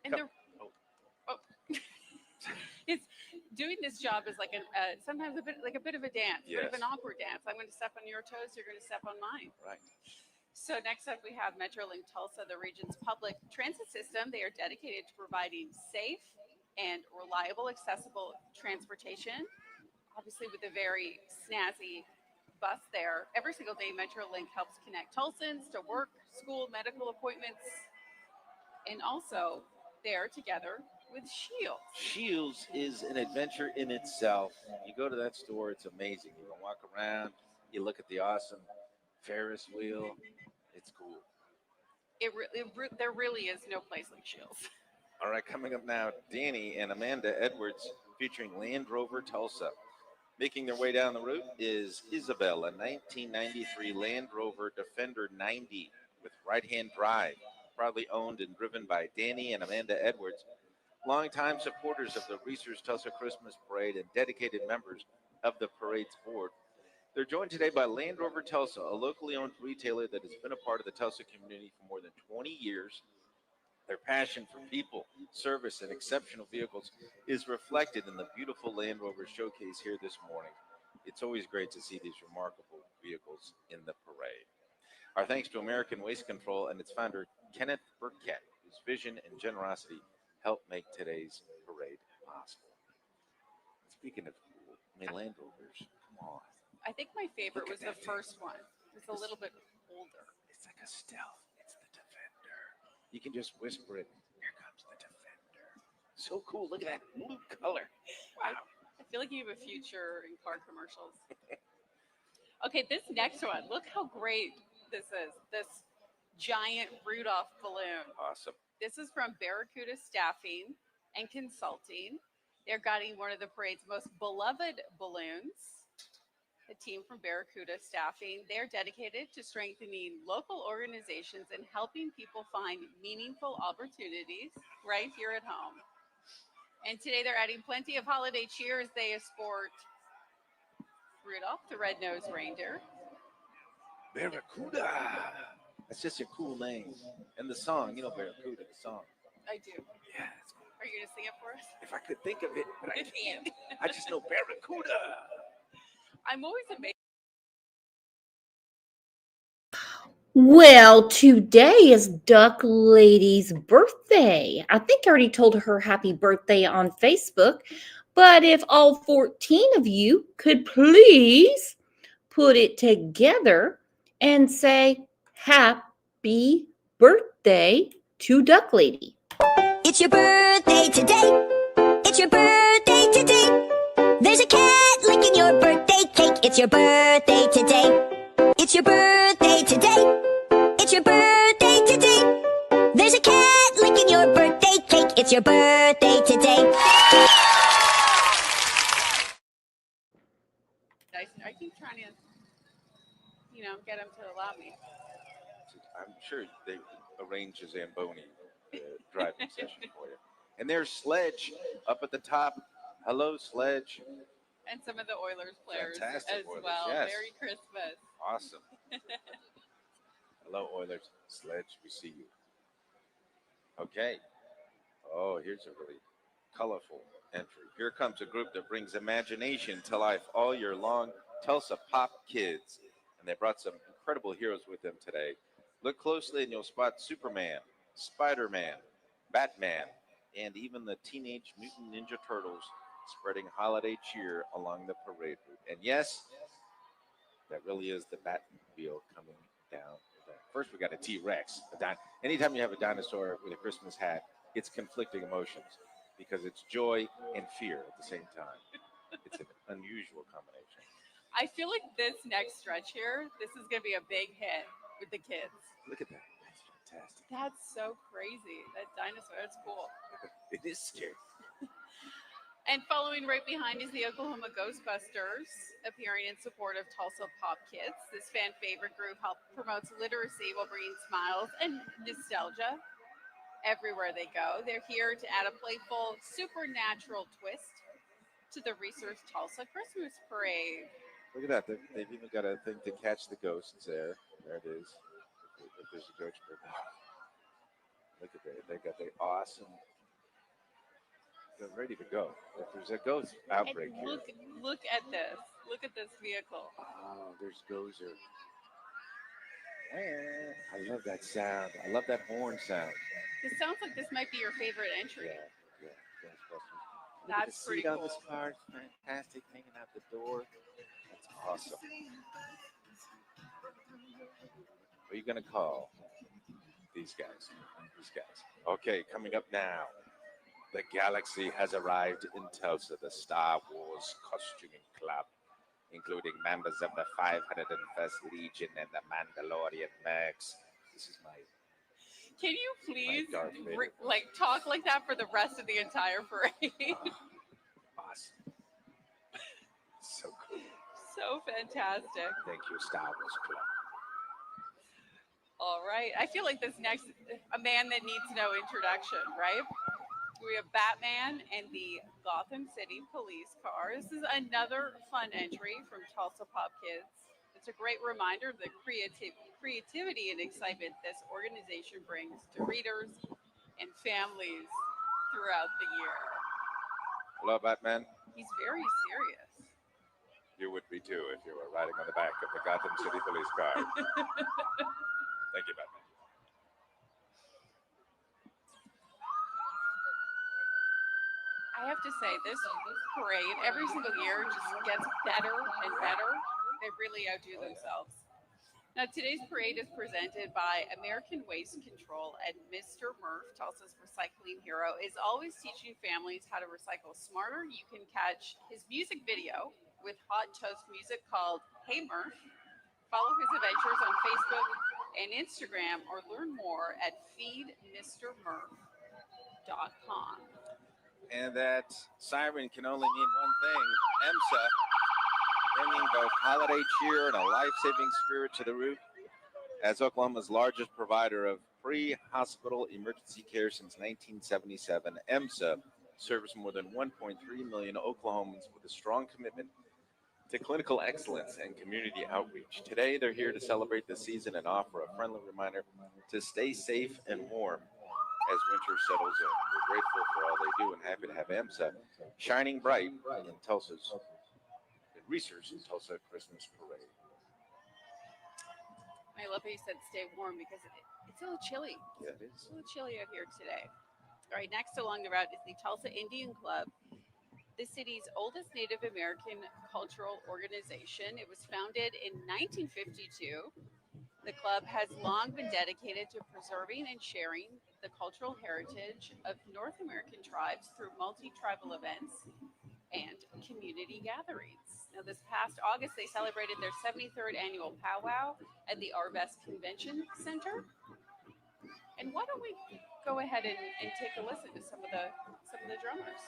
And they're it's doing this job is like sometimes a bit of a dance, a bit of Yes. an awkward dance. I'm going to step on your toes, you're going to step on mine. Right. So next up we have Metrolink Tulsa, the region's public transit system. They are dedicated to providing safe and reliable, accessible transportation. Obviously with a very snazzy bus there. Every single day Metrolink helps connect Tulsans to work, school, medical appointments, and also they're together with Shields. Shields is an adventure in itself. You go to that store, it's amazing. You can walk around, you look at the awesome Ferris wheel. It's cool. There really is no place like Shields. All right, coming up now, Danny and Amanda Edwards featuring Land Rover Tulsa. Making their way down the route is Isabel, a 1993 Land Rover Defender 90 with right-hand drive, proudly owned and driven by Danny and Amanda Edwards, longtime supporters of the Reese's Tulsa Christmas Parade and dedicated members of the parade's board. They're joined today by Land Rover Tulsa, a locally owned retailer that has been a part of the Tulsa community for more than 20 years. Their passion for people, service, and exceptional vehicles is reflected in the beautiful Land Rover showcase here this morning. It's always great to see these remarkable vehicles in the parade. Our thanks to American Waste Control and its founder, Kenneth Burkett, whose vision and generosity helped make today's parade possible. Speaking of cool, Land Rovers, come on. I think my favorite Look at was the that thing. first one. It's a little bit older. It's like a stealth. It's the Defender. You can just whisper it. Here comes the Defender. So cool. Look at that blue color. Wow. I feel like you have a future in car commercials. Okay, this next one. Look how great this is. This giant Rudolph balloon. Awesome. This is from Barracuda Staffing and Consulting. They're guiding one of the parade's most beloved balloons. The team from Barracuda Staffing, they're dedicated to strengthening local organizations and helping people find meaningful opportunities right here at home. And today they're adding plenty of holiday cheer as they escort Rudolph, the red-nosed reindeer. Barracuda. That's just a cool name. And the song, Barracuda, the song. I do. Yeah, that's cool. Are Are you going to sing it for us? If I could think of it, but I can't. I just know Barracuda. I'm always amazed. Well, today is Duck Lady's birthday. I think I already told her happy birthday on Facebook, but if all 14 of you could please put it together and say happy birthday to Duck Lady. It's your birthday today. It's your birthday today. There's a cat licking your birthday cake. It's your birthday today. It's your birthday today. It's your birthday today. There's a cat licking your birthday cake. It's your birthday today. I keep trying to, get them to allow me. I'm sure they arranged a Zamboni driving session for you. And there's Sledge up at the top. Hello, Sledge. And some of the Oilers players Fantastic as Oilers, well. yes. Merry Christmas. Awesome. Hello, Oilers. Sledge, we see you. Okay. Oh, here's a really colorful entry. Here comes a group that brings imagination to life all year long. Tulsa Pop Kids. And they brought some incredible heroes with them today. Look closely and you'll spot Superman, Spider-Man, Batman, and even the Teenage Mutant Ninja Turtles spreading holiday cheer along the parade route. And yes, that really is the Batmobile coming down. First, we got a T-Rex. Anytime you have a dinosaur with a Christmas hat, it's conflicting emotions because it's joy and fear at the same time. It's an unusual combination. I feel like this next stretch here, this is going to be a big hit with the kids. Look at that. That's fantastic. That's so crazy. That dinosaur, that's cool. It is scary. And following right behind is the Oklahoma Ghostbusters, appearing in support of Tulsa Pop Kids. This fan favorite group promotes literacy while bringing smiles and nostalgia everywhere they go. They're here to add a playful, supernatural twist to the Research Tulsa Christmas Parade. Look at that. They've even got a thing to catch the ghosts there. There it is. If there's a ghost. Look at that. They got the awesome. They're ready to go. If there's a ghost outbreak And look at this. Look at this vehicle. Oh, there's Gozer. I love that sound. I love that horn sound. This sounds like this might be your favorite entry. Yeah. Ghostbusters. Look at That's the pretty seat on cool. this car. It's fantastic. Hanging out the door. That's awesome. What are you going to call these guys? Okay, coming up now. The galaxy has arrived in Tulsa, the Star Wars Costuming Club, including members of the 501st Legion and the Mandalorian Mercs. This is my Can you please Darth Vader. talk like that for the rest of the entire parade? awesome. So cool. So fantastic. Thank you, Star Wars Club. All right. I feel like this next, a man that needs no introduction, right? We have Batman and the Gotham City police car. This is another fun entry from Tulsa Pop Kids. It's a great reminder of the creativity and excitement this organization brings to readers and families throughout the year. Hello, Batman. He's very serious. You would be too if you were riding on the back of the Gotham City police car. Thank you, Batman. I have to say, this parade every single year just gets better and better. They really outdo themselves. Now, today's parade is presented by American Waste Control, and Mr. Murph, Tulsa's recycling hero, is always teaching families how to recycle smarter. You can catch his music video with Hot Toast music called Hey Murph. Follow his adventures on Facebook and Instagram, or learn more at feedmrmurph.com. And that siren can only mean one thing. EMSA, bringing both holiday cheer and a life-saving spirit to the route. As Oklahoma's largest provider of pre-hospital emergency care since 1977, EMSA serves more than 1.3 million Oklahomans with a strong commitment to clinical excellence and community outreach. Today, they're here to celebrate the season and offer a friendly reminder to stay safe and warm as winter settles in. We're grateful for all they do and happy to have AMSA shining bright in Tulsa's, in Reese's Tulsa Christmas Parade. I love how you said stay warm because it's a little chilly. Yeah, it It's is. a little chilly out here today. All right, next along the route is the Tulsa Indian Club, the city's oldest Native American cultural organization. It was founded in 1952. The club has long been dedicated to preserving and sharing the cultural heritage of North American tribes through multi-tribal events and community gatherings. Now, this past August, they celebrated their 73rd annual powwow at the Arvest Convention Center. And why don't we go ahead and take a listen to some of the drummers?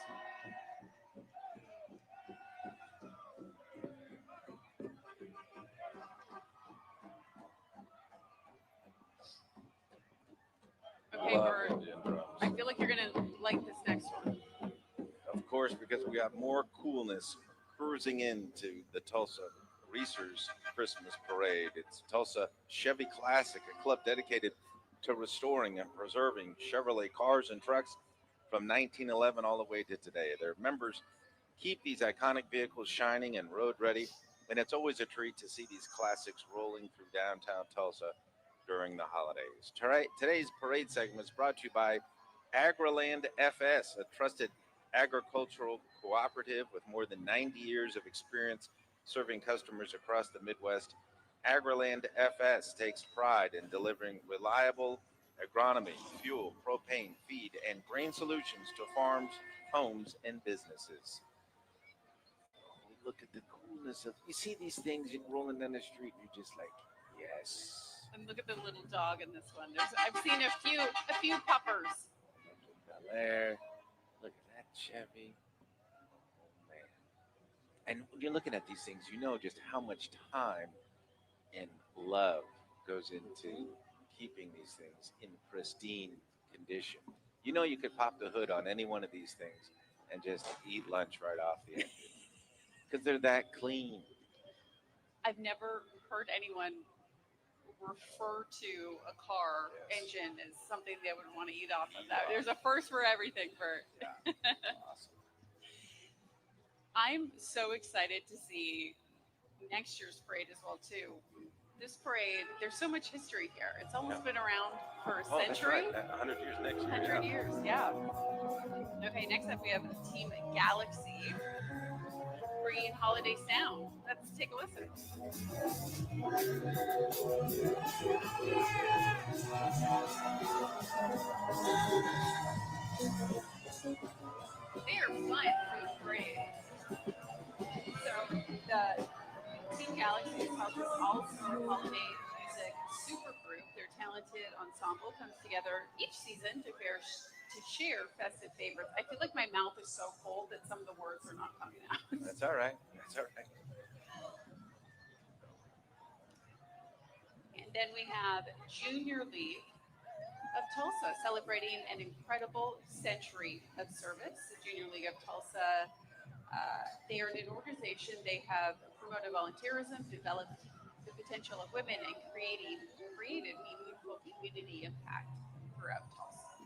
Okay, Bert, Indian drums. I feel like you're gonna like this next one. Of course, because we got more coolness cruising into the Tulsa Reese's Christmas Parade. It's Tulsa Chevy Classic, a club dedicated to restoring and preserving Chevrolet cars and trucks from 1911 all the way to today. Their members keep these iconic vehicles shining and road ready, and it's always a treat to see these classics rolling through downtown Tulsa during the holidays. Today's parade segment is brought to you by AgriLand FS, a trusted agricultural cooperative with more than 90 years of experience serving customers across the Midwest. AgriLand FS takes pride in delivering reliable agronomy, fuel, propane, feed, and grain solutions to farms, homes, and businesses. Oh, look at the coolness of, you see these things rolling down the street, and you're just like, yes. And look at the little dog in this one. I've seen a few puppers. There. Look at that Chevy. Oh, man. And when you're looking at these things, you know just how much time and love goes into keeping these things in pristine condition. You know, you could pop the hood on any one of these things and just eat lunch right off the engine because they're that clean. I've never heard anyone refer to a car Yes. engine as something they would want to eat off of. That there's a first for everything, Bert. Yeah. Awesome. I'm so excited to see next year's parade as well too. This parade, there's so much history here. It's almost been around for a Oh, that's century. right. 100 years next year. 100 yeah. years, yeah. Okay, next up we have Team Galaxy bringing holiday sound. Let's take a listen. They are fun for the parade. So the Team Galaxy is Tulsa's all-star holiday music supergroup. Their talented ensemble comes together each season to share festive favorites. I feel like my mouth is so cold that some of the words are not coming out. That's all right. That's all right. And then we have Junior League of Tulsa celebrating an incredible century of service. The Junior League of Tulsa, they are an organization. They have promoted volunteerism, developed the potential of women, and created meaningful community impact throughout Tulsa.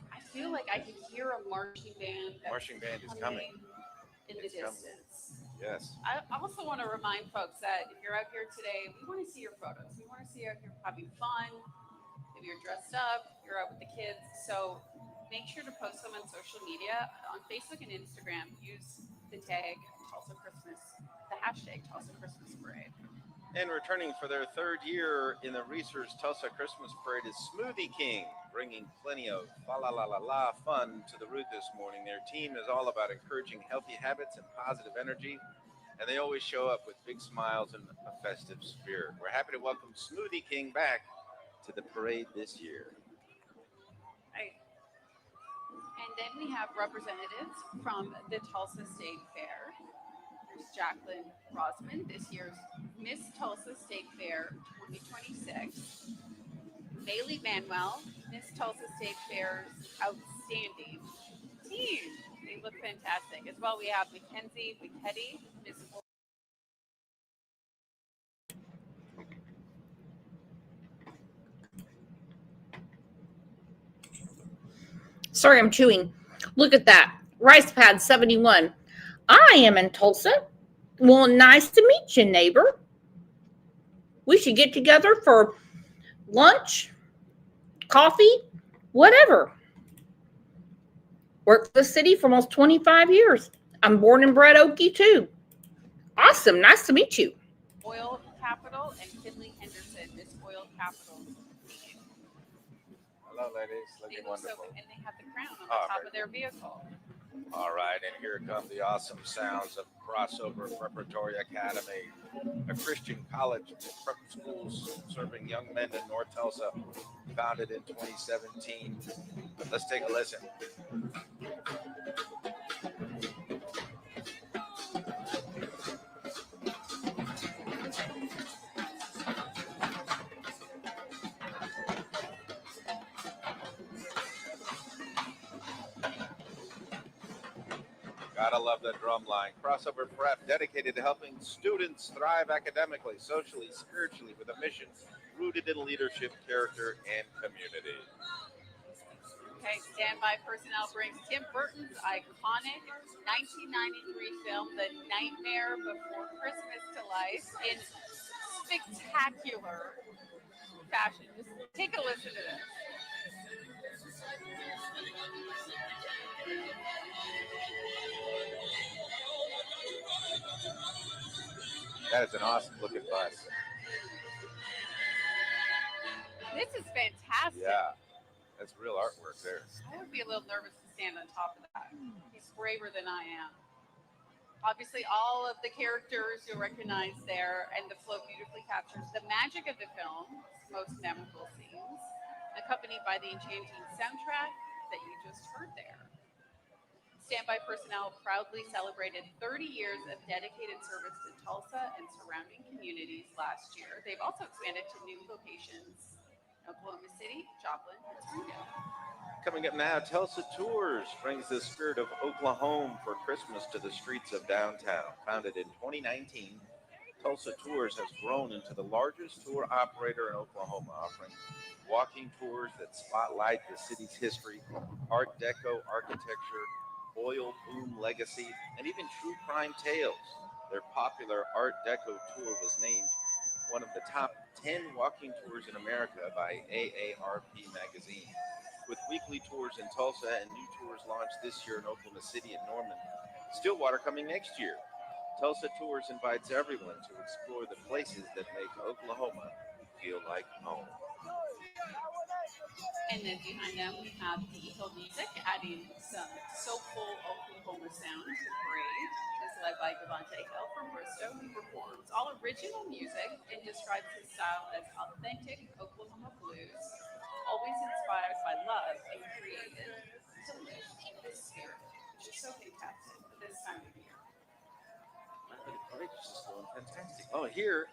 I feel like I can hear a marching band. Marching band is coming. In the It's coming. distance. Yes. I also want to remind folks that if you're out here today, we want to see your photos. We want to see you out here having fun. If you're dressed up, you're out with the kids. So make sure to post them on social media. On Facebook and Instagram, use the tag Tulsa Christmas, the hashtag Tulsa Christmas Parade. And returning for their third year in the Reese's Tulsa Christmas Parade is Smoothie King, bringing plenty of fa-la-la-la-la fun to the route this morning. Their team is all about encouraging healthy habits and positive energy, and they always show up with big smiles and a festive spirit. We're happy to welcome Smoothie King back to the parade this year. Right. And then we have representatives from the Tulsa State Fair. There's Jacqueline Rosman, this year's Miss Tulsa State Fair 2026. Bailey Manuel, Miss Tulsa State Fair's outstanding team. They look fantastic. As well, we have Mackenzie McKetty, Miss. Sorry, I'm chewing. Look at that. Rice Pad 71. I am in Tulsa. Well, nice to meet you, neighbor. We should get together for lunch, coffee, whatever. Worked for the city for almost 25 years. I'm born and bred Okie too. Awesome. Nice to meet you. Oil capital and Finley Henderson, Miss Oil Capital. Hello, ladies. Looking They look so wonderful. good, and they have the crown on the Oh, top very of their vehicle. All right, and here come the awesome sounds of Crossover Preparatory Academy, a Christian college and prep schools serving young men in North Tulsa, founded in 2017. Let's take a listen. Gotta love that drum line. Crossover Prep, dedicated to helping students thrive academically, socially, spiritually, with a mission rooted in leadership, character, and community. Okay, standby personnel brings Tim Burton's iconic 1993 film, The Nightmare Before Christmas, to life in spectacular fashion. Just take a listen to this. That is an awesome looking bus. This is fantastic. Yeah, that's real artwork there. I would be a little nervous to stand on top of that. He's braver than I am. Obviously, all of the characters you'll recognize there, and the float beautifully captures the magic of the film's most memorable scenes, accompanied by the enchanting soundtrack that you just heard there. Standby personnel proudly celebrated 30 years of dedicated service to Tulsa and surrounding communities last year. They've also expanded to new locations in Oklahoma City, Joplin, and Springdale. Coming up now, Tulsa Tours brings the spirit of Oklahoma for Christmas to the streets of downtown. Founded in 2019, Tulsa Tours has grown into the largest tour operator in Oklahoma, offering walking tours that spotlight the city's history, Art Deco architecture, oil boom legacy, and even true crime tales. Their popular Art Deco tour was named one of the top 10 walking tours in America by AARP magazine. With weekly tours in Tulsa and new tours launched this year in Oklahoma City and Norman, Stillwater coming next year. Tulsa Tours invites everyone to explore the places that make Oklahoma feel like home. And then behind them, we have the Eagle Music, adding some soulful Oklahoma sound to the parade. It's led by Devontae Hill from Bristow, who performs all original music and describes his style as authentic Oklahoma blues, always inspired by love and created to lift the spirit, which is so fantastic for this time of year. The parade is just going fantastic. Oh, here,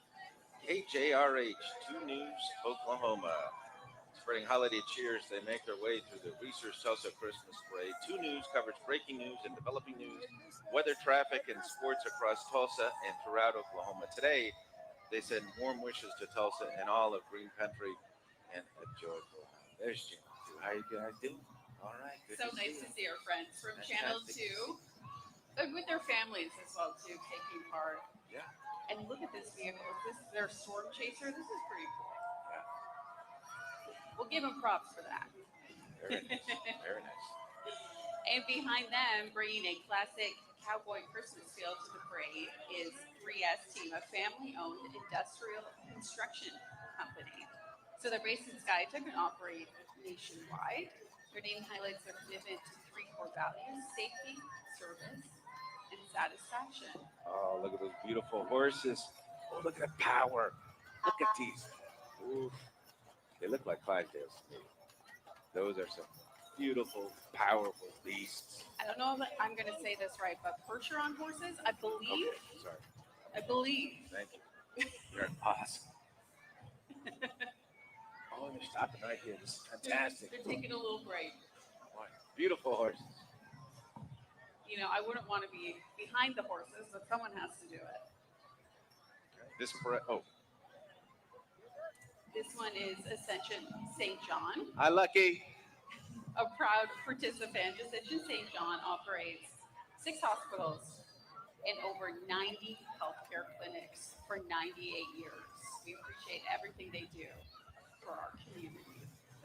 KJRH 2 News, Oklahoma. Spreading holiday cheers, they make their way through the Research Tulsa Christmas Parade. 2 News covers breaking news and developing news, weather, traffic, and sports across Tulsa and throughout Oklahoma. Today, they send warm wishes to Tulsa and all of Green Country and a joyful. There's Jim. How you guys doing? All right. Good So to nice see to see our friends from Channel Fantastic. 2, but with their families as well too, taking part. Yeah. And look at this vehicle. This is their storm chaser. This is pretty cool. Yeah. We'll give them props for that. Very nice. Very nice. And behind them, bringing a classic cowboy Christmas feel to the parade, is 3S Team, a family-owned industrial construction company. So the Race and Sky took and operate nationwide. Their name highlights their commitment to 3 core values: safety, service, and satisfaction. Oh, look at those beautiful horses. Oh, look at the power. Look at these. Ooh. They look like Clydesdales to me. Those are some beautiful, powerful beasts. I don't know if I'm going to say this right, but Percheron horses, I believe. Okay, sorry. I believe. Thank you. You're awesome. Oh, they're stopping right here. This is fantastic. They're taking a little break. Beautiful horses. You know, I wouldn't want to be behind the horses, but someone has to do it. This This one is Ascension St. John. Hi, Lucky. a proud participant. Ascension St. John operates 6 hospitals and over 90 healthcare clinics for 98 years. We appreciate everything they do for our community.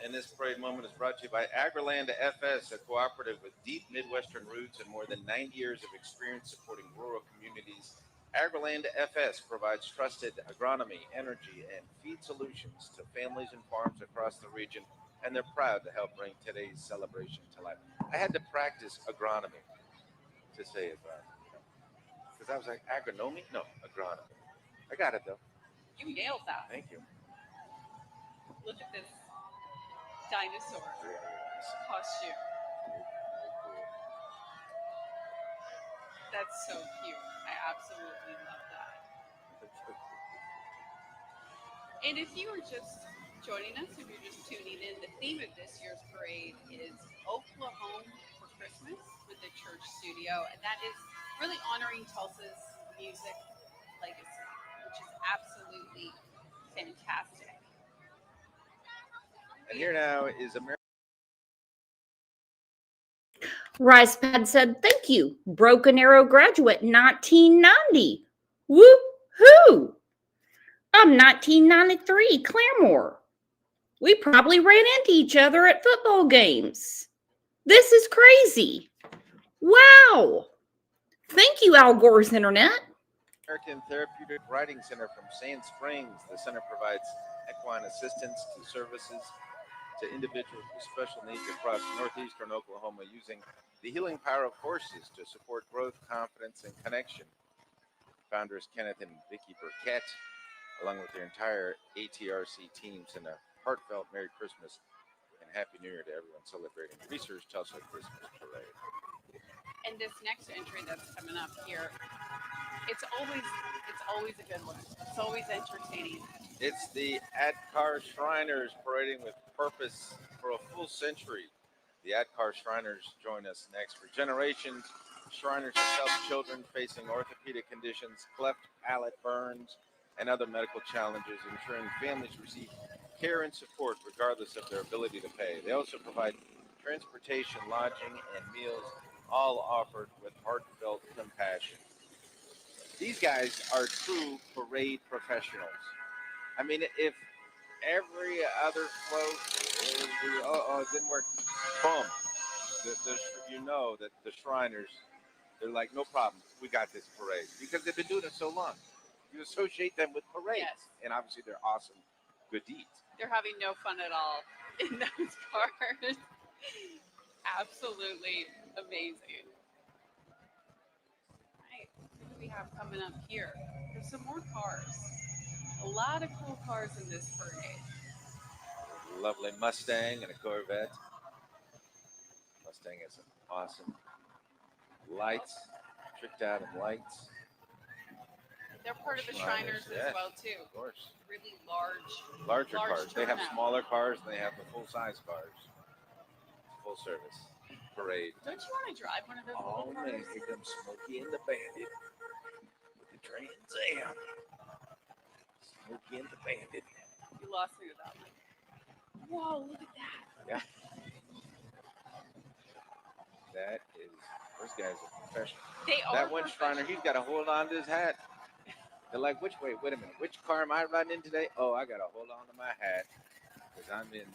And this parade moment is brought to you by AgriLand FS, a cooperative with deep Midwestern roots and more than 90 years of experience supporting rural communities. AgriLand FS provides trusted agronomy, energy, and feed solutions to families and farms across the region, and they're proud to help bring today's celebration to life. I had to practice agronomy to say it right, because I was like, agronomy? No, agronomy. I got it, though. You nailed that. Thank you. Look at this dinosaur costume. That's so cute. I absolutely love that. And if you are just joining us, if you're just tuning in, the theme of this year's parade is Oklahoma for Christmas with the church studio. And that is really honoring Tulsa's music legacy, which is absolutely fantastic. And here now is American. RisePad said, thank you. Broken Arrow graduate, 1990. Woo-hoo! I'm 1993, Claremore. We probably ran into each other at football games. This is crazy. Wow. Thank you, Al Gore's Internet. American Therapeutic Writing Center from Sand Springs. The center provides equine assistance to services to individuals with special needs across northeastern Oklahoma using the healing power of horses to support growth, confidence, and connection. Founders Kenneth and Vicki Burkett, along with their entire ATRC team, send a heartfelt Merry Christmas and Happy New Year to everyone celebrating Research Tulsa Christmas Parade. And this next entry that's coming up here, it's always a good one. It's always entertaining. It's the Adkar Shriners parading with purpose for a full century. The Adkar Shriners join us next. For generations, Shriners have helped children facing orthopedic conditions, cleft palate burns, and other medical challenges, ensuring families receive care and support regardless of their ability to pay. They also provide transportation, lodging, and meals, all offered with heartfelt compassion. These guys are true parade professionals. I mean, if every other float, it didn't work, boom. You know that the Shriners, they're like, no problem, we got this parade. Because they've been doing it so long. You associate them with parades. Yes. And obviously they're awesome, good deeds. They're having no fun at all in those cars. Absolutely amazing. All right, what do we have coming up here? There's some more cars. A lot of cool cars in this parade. Lovely Mustang and a Corvette. Mustang has some awesome lights, tricked out in lights. They're part of the Shriners yeah, as well too. Of course. Really large Cars. They have turnout. smaller cars. They have the full-size cars. Full service parade. Don't you want to drive one of those Oh little man, cars? here comes Smokey and the Bandit with the Trans Am. Smokey and the Bandit. You lost me with that one. Whoa, look at that. Yeah. That is, those guys are professional. They are That one Shriner, he's got to hold on to his hat. They're like, wait a minute, which car am I riding in today? Oh, I got to hold on to my hat because I'm in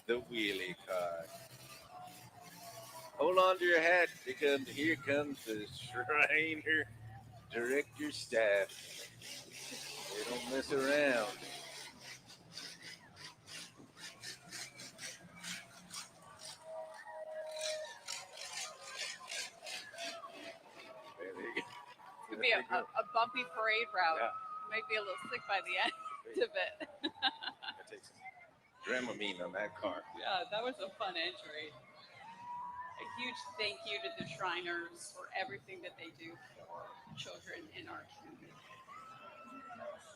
the wheelie car. Hold on to your hat because here comes the Shriner. Direct your staff. They don't mess around. Could be a bumpy parade route. Yeah. Might be a little sick by the end of it. I take some Dramamine on that car. Yeah, that was a fun entry. A huge thank you to the Shriners for everything that they do for children in our community.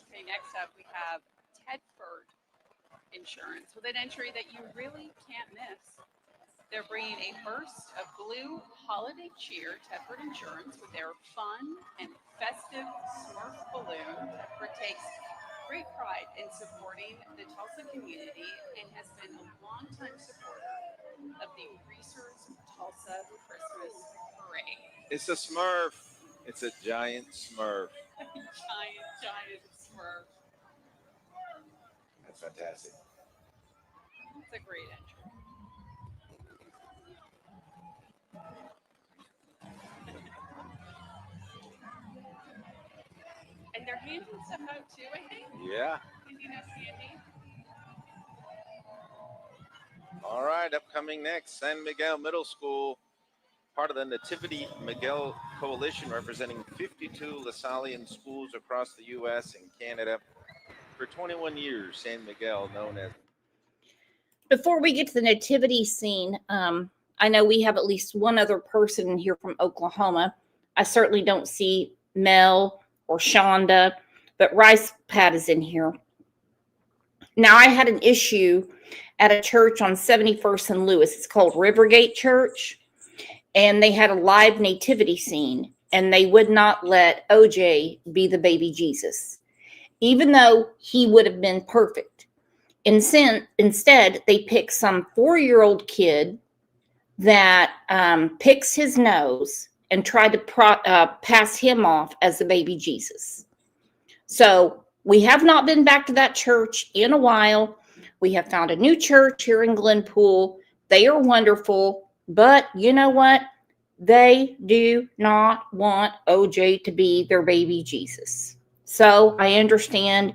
Okay, next up we have Tedford Insurance with an entry that you really can't miss. They're bringing a burst of blue holiday cheer, Tedford Insurance, with their fun and festive Smurf balloon. Tedford takes great pride in supporting the Tulsa community and has been a longtime supporter of the Research Tulsa Christmas Parade. It's a Smurf. It's a giant Smurf. Giant Smurf. That's fantastic. It's a great entry. And they're handing stuff out too, I think. Yeah. Handing out candy. All right. Upcoming next, San Miguel Middle School, part of the Nativity Miguel Coalition, representing 52 Lasallian schools across the U.S. and Canada. For 21 years, San Miguel, known as. Before we get to the nativity scene, I know we have at least one other person here from Oklahoma. I certainly don't see Mel or Shonda, but Rice Pat is in here. Now, I had an issue at a church on 71st and Lewis. It's called Rivergate Church, and they had a live nativity scene, and they would not let OJ be the baby Jesus, even though he would have been perfect. Instead, they picked some 4-year-old kid that picks his nose and tried to pass him off as the baby Jesus. So we have not been back to that church in a while. We have found a new church here in Glenpool. They are wonderful, but you know what? They do not want OJ to be their baby Jesus. So I understand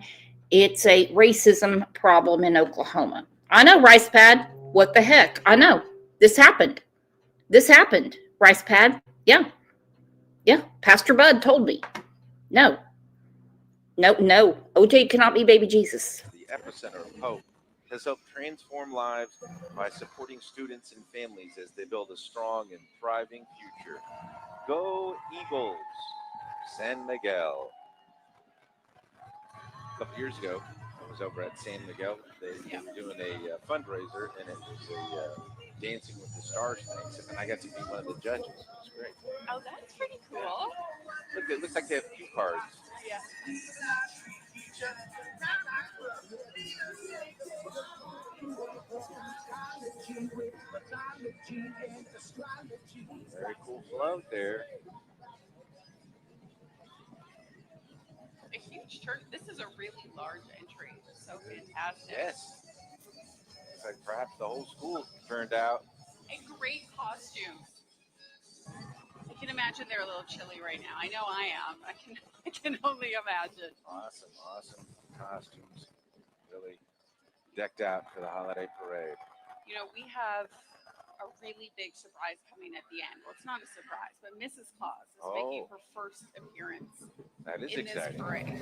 it's a racism problem in Oklahoma. I know, Rice Pad. What the heck? I know. This happened. Rice Pad. Yeah. Pastor Bud told me. No. OJ cannot be baby Jesus. The epicenter of hope has helped transform lives by supporting students and families as they build a strong and thriving future. Go Eagles, San Miguel. A couple years ago, I was over at San Miguel. They were doing a fundraiser, and it was a Dancing with the Stars thing, and I got to be one of the judges. It was great. Oh, that's pretty cool. Look, it looks like they have cue cards. Yeah. Very cool float there. A huge church. This is a really large entry. So fantastic. Yes. Looks like perhaps the whole school turned out. And great costumes. I can imagine they're a little chilly right now. I know I am. I can only imagine. Awesome costumes. Really decked out for the holiday parade. You know, we have a really big surprise coming at the end. Well, it's not a surprise, but Mrs. Claus is making her first appearance That is in exciting. this parade.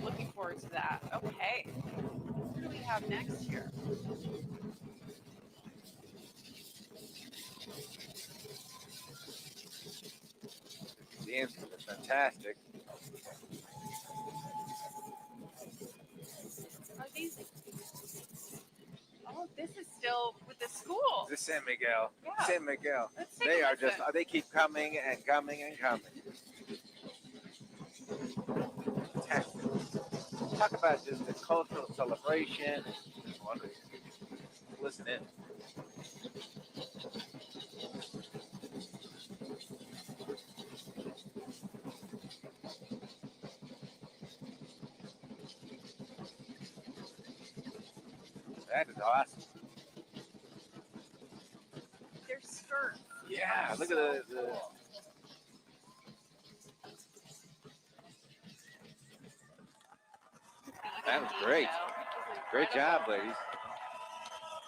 Looking forward to that. Okay. What do we have next here? The anthem is fantastic. Are these? Oh, this is still with the school. This is San Miguel. Yeah. San Miguel. Let's take They a are listen. just, they keep coming and coming and coming. Fantastic. Talk about just the cultural celebration. Wonderful. Listen in. That is awesome. Their skirts. Yeah, look at the That was great. Great job, ladies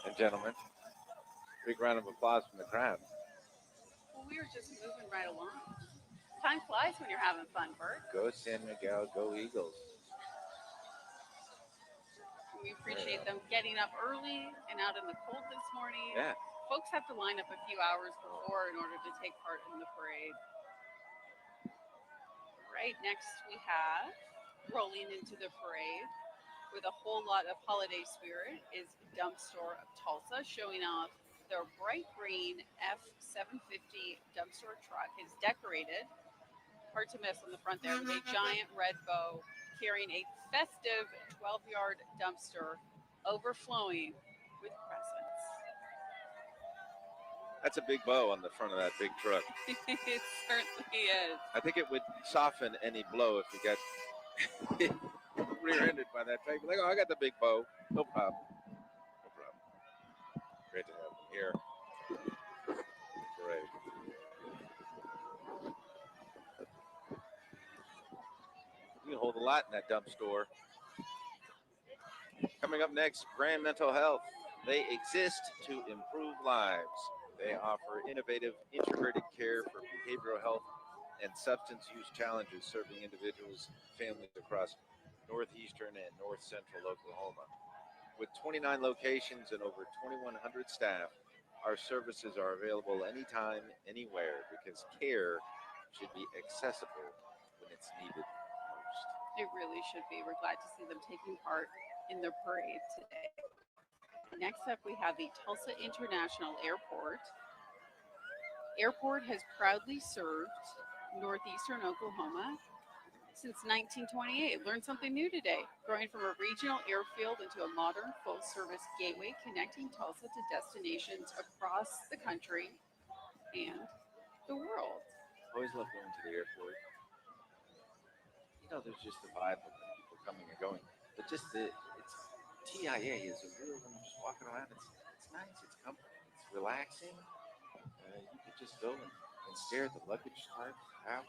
and gentlemen. Big round of applause from the crowd. Well, we were just moving right along. Time flies when you're having fun, Bert. Go San Miguel, go Eagles. We appreciate them getting up early and out in the cold this morning. Yeah. Folks have to line up a few hours before in order to take part in the parade. Right, next we have, rolling into the parade with a whole lot of holiday spirit, is Dump Store of Tulsa, showing off their bright green F-750 dump store truck. Is decorated, hard to miss on the front there, with a giant red bow carrying a festive 12-yard dumpster overflowing with presents. That's a big bow on the front of that big truck. It certainly is. I think it would soften any blow if you got rear-ended by that truck. Like, oh, I got the big bow. No problem. No problem. Great to have them here. Great. You can hold a lot in that dump store. Coming up next, Grand Mental Health. They exist to improve lives. They offer innovative, integrated care for behavioral health and substance use challenges, serving individuals and families across northeastern and north central Oklahoma. With 29 locations and over 2,100 staff, our services are available anytime, anywhere, because care should be accessible when it's needed most. It really should be. We're glad to see them taking part in the parade today. Next up, we have the Tulsa International Airport. Airport has proudly served northeastern Oklahoma since 1928. Learned something new today. Growing from a regional airfield into a modern full-service gateway connecting Tulsa to destinations across the country and the world. Always love going to the airport. You know, there's just the vibe of people coming and going. But just TIA is a real, when you're just walking around, it's nice, it's comforting, it's relaxing. You could just go and stare at the luggage cart out.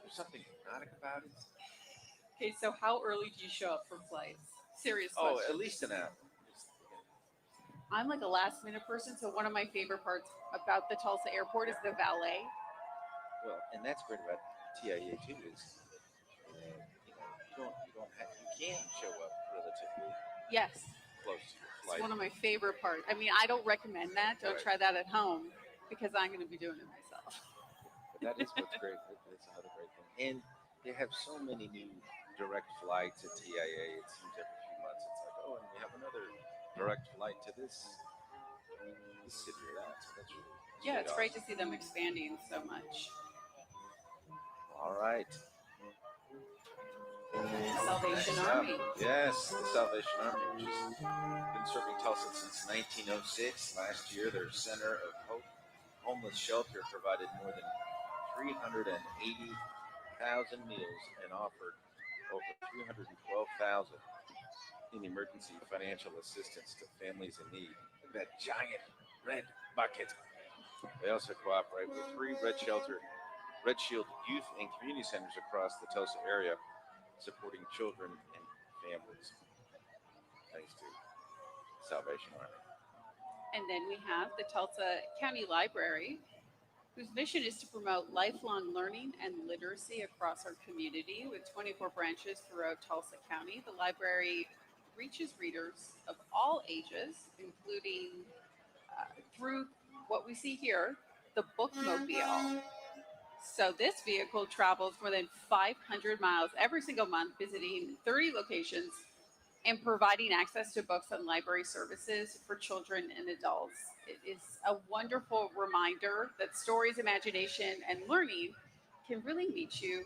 There's something hypnotic about it. Okay, so how early do you show up for flights? Serious Oh, question. at least an hour. I'm like a last minute person, so one of my favorite parts about the Tulsa airport is the valet. Well, and that's great about TIA too is, you can show up relatively Yes, close to your it's flight. one of my favorite parts. I mean, I don't recommend that. Don't Right. try that at home because I'm going to be doing it myself. But that is what's great. That's another great thing. And they have so many new direct flights at TIA. It seems every few months it's like, oh, and we have another direct flight to this city or that. So that's really Yeah, it's great to awesome. see them expanding so much. All right. Salvation Army. Yes, the Salvation Army, which has been serving Tulsa since 1906. Last year, their Center of Hope homeless shelter provided more than 380,000 meals and offered over 312,000 in emergency financial assistance to families in need. Look at that giant red bucket. They also cooperate with 3 Red Shield youth and community centers across the Tulsa area, supporting children and families. Thanks to Salvation Army. And then we have the Tulsa County Library, whose mission is to promote lifelong learning and literacy across our community. With 24 branches throughout Tulsa County, the library reaches readers of all ages, including through what we see here, the Bookmobile. So this vehicle travels more than 500 miles every single month, visiting 30 locations and providing access to books and library services for children and adults. It is a wonderful reminder that stories, imagination, and learning can really meet you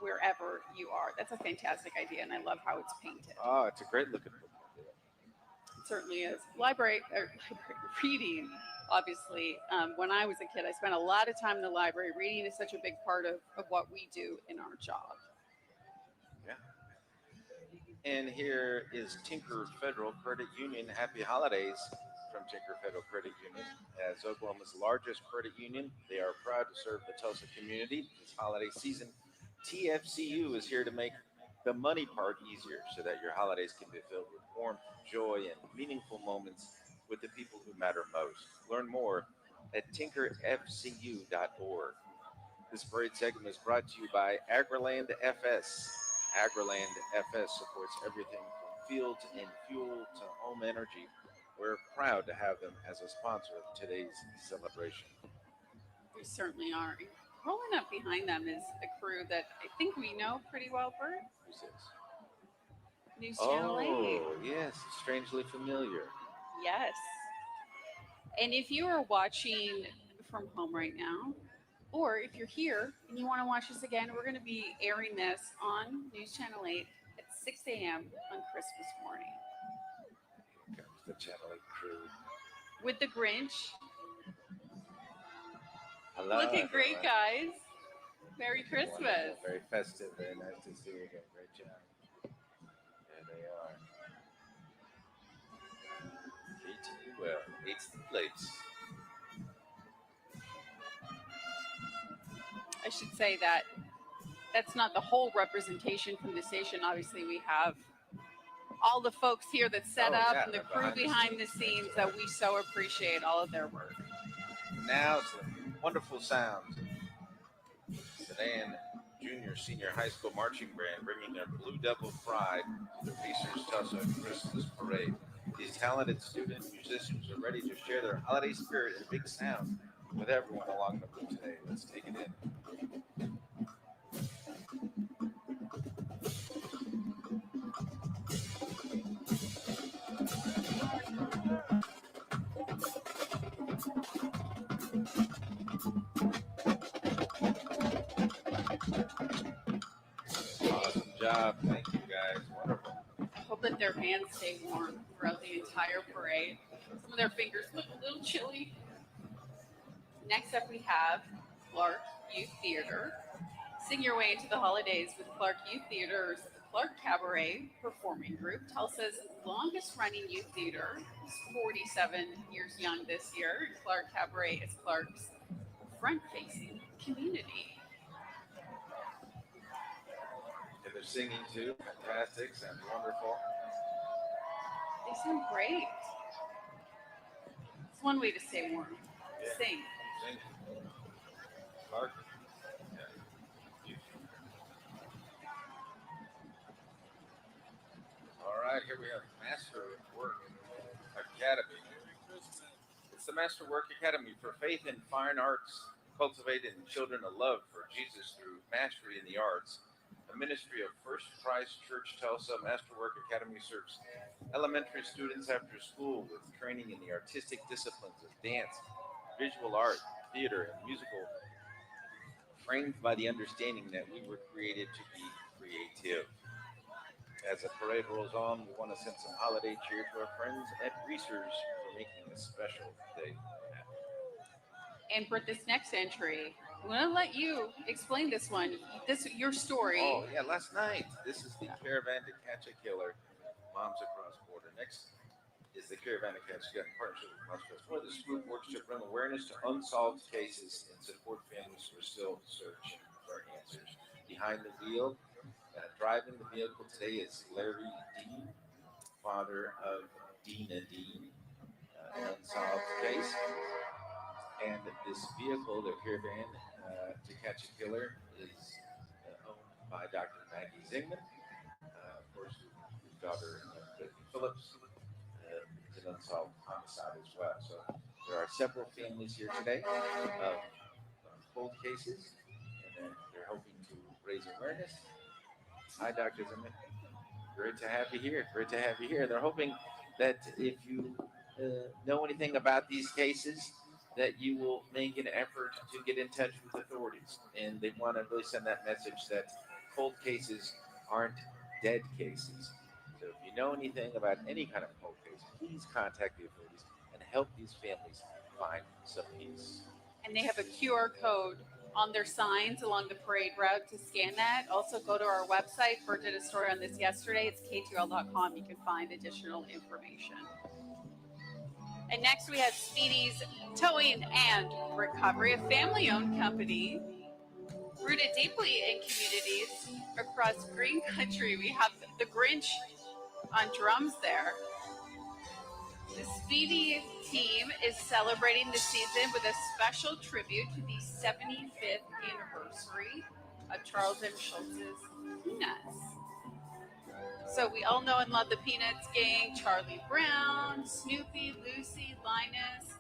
wherever you are. That's a fantastic idea, and I love how it's painted. Oh, it's a great looking book. It certainly is. Library reading, obviously. When I was a kid, I spent a lot of time in the library. Reading is such a big part of what we do in our job. Yeah. And here is Tinker Federal Credit Union. Happy holidays from Tinker Federal Credit Union. As Oklahoma's largest credit union, they are proud to serve the Tulsa community this holiday season. TFCU is here to make the money part easier so that your holidays can be filled with warmth, joy, and meaningful moments with the people who matter most. Learn more at tinkerfcu.org. This parade segment is brought to you by Agriland FS. Agriland FS supports everything from fields and fuel to home energy. We're proud to have them as a sponsor of today's celebration. We certainly are. Rolling up behind them is a crew that I think we know pretty well, Bert. Who's this? News Channel 8. Oh, yes, strangely familiar. Yes. And if you are watching from home right now, or if you're here and you want to watch this again, we're going to be airing this on News Channel 8 at 6 a.m. on Christmas morning. Here comes the Channel 8 crew. With the Grinch Hello. Looking great, everyone. guys. Merry Christmas. Wonderful, very festive. Very nice to see you again. Great job. There they are. Treating you well. Eats the plates. I should say that that's not the whole representation from the station. Obviously, we have all the folks here that set Oh, up yeah, and the they're crew behind the scenes That's that right. we so appreciate all of their work. Now some wonderful sounds. Sedan Junior Senior High School Marching Band bringing their Blue Devil pride to the Pacers Tulsa Christmas Parade. These talented student musicians are ready to share their holiday spirit and big sound with everyone along the route today. Let's take it in. Awesome job. Thank you guys. Wonderful. I hope that their hands stay warm throughout the entire parade. Some of their fingers look a little chilly. Next up, we have Clark Youth Theater. Sing your way into the holidays with Clark Youth Theater's Clark Cabaret Performing Group. Tulsa's longest running youth theater is 47 years young this year. Clark Cabaret is Clark's front facing community. And they're singing too. Fantastic. Sounds wonderful. They sound great. It's one way to stay warm. Yeah. Sing. Sing. Clark. Yeah. All right, here we have Master Work Academy. It's the Master Work Academy for faith and fine arts, cultivating in children a love for Jesus through mastery in the arts. A ministry of First Christ Church Tulsa, Master Work Academy serves elementary students after school with training in the artistic disciplines of dance, visual art, theater, and musical, framed by the understanding that we were created to be creative. As the parade rolls on, we want to send some holiday cheer to our friends at Reese's for making this special day happen. And for this next entry, I'm going to let you explain this one. Your story. Oh, yeah, last night. This is the Caravan to Catch a Killer, Moms Across Border. Next is the Caravan to Catch a Killer in partnership with Moms Across Border. This group works to bring awareness to unsolved cases and support families who are still searching for answers. Behind the wheel, driving the vehicle today is Larry Dean, father of Dina Dean, an unsolved case. And this vehicle, the Caravan to Catch a Killer, is owned by Dr. Maggie Zingman, of course, whose daughter, Brittany Phillips, is an unsolved homicide as well. So there are several families here today of cold cases, and they're hoping to raise awareness. Hi, Dr. Zimmerman. Great to have you here. Great to have you here. They're hoping that if you know anything about these cases, that you will make an effort to get in touch with authorities. And they want to really send that message that cold cases aren't dead cases. So if you know anything about any kind of cold case, please contact the authorities and help these families find some peace. And they have a QR code on their signs along the parade route to scan that. Also, go to our website. Bert did a story on this yesterday. It's k2l.com. You can find additional information. And next we have Speedy's Towing and Recovery, a family-owned company rooted deeply in communities across green country. We have the Grinch on drums there. The Speedy team is celebrating the season with a special tribute to the 75th anniversary of Charles M. Schultz's Peanuts. So we all know and love the Peanuts gang, Charlie Brown, Snoopy, Lucy, Linus,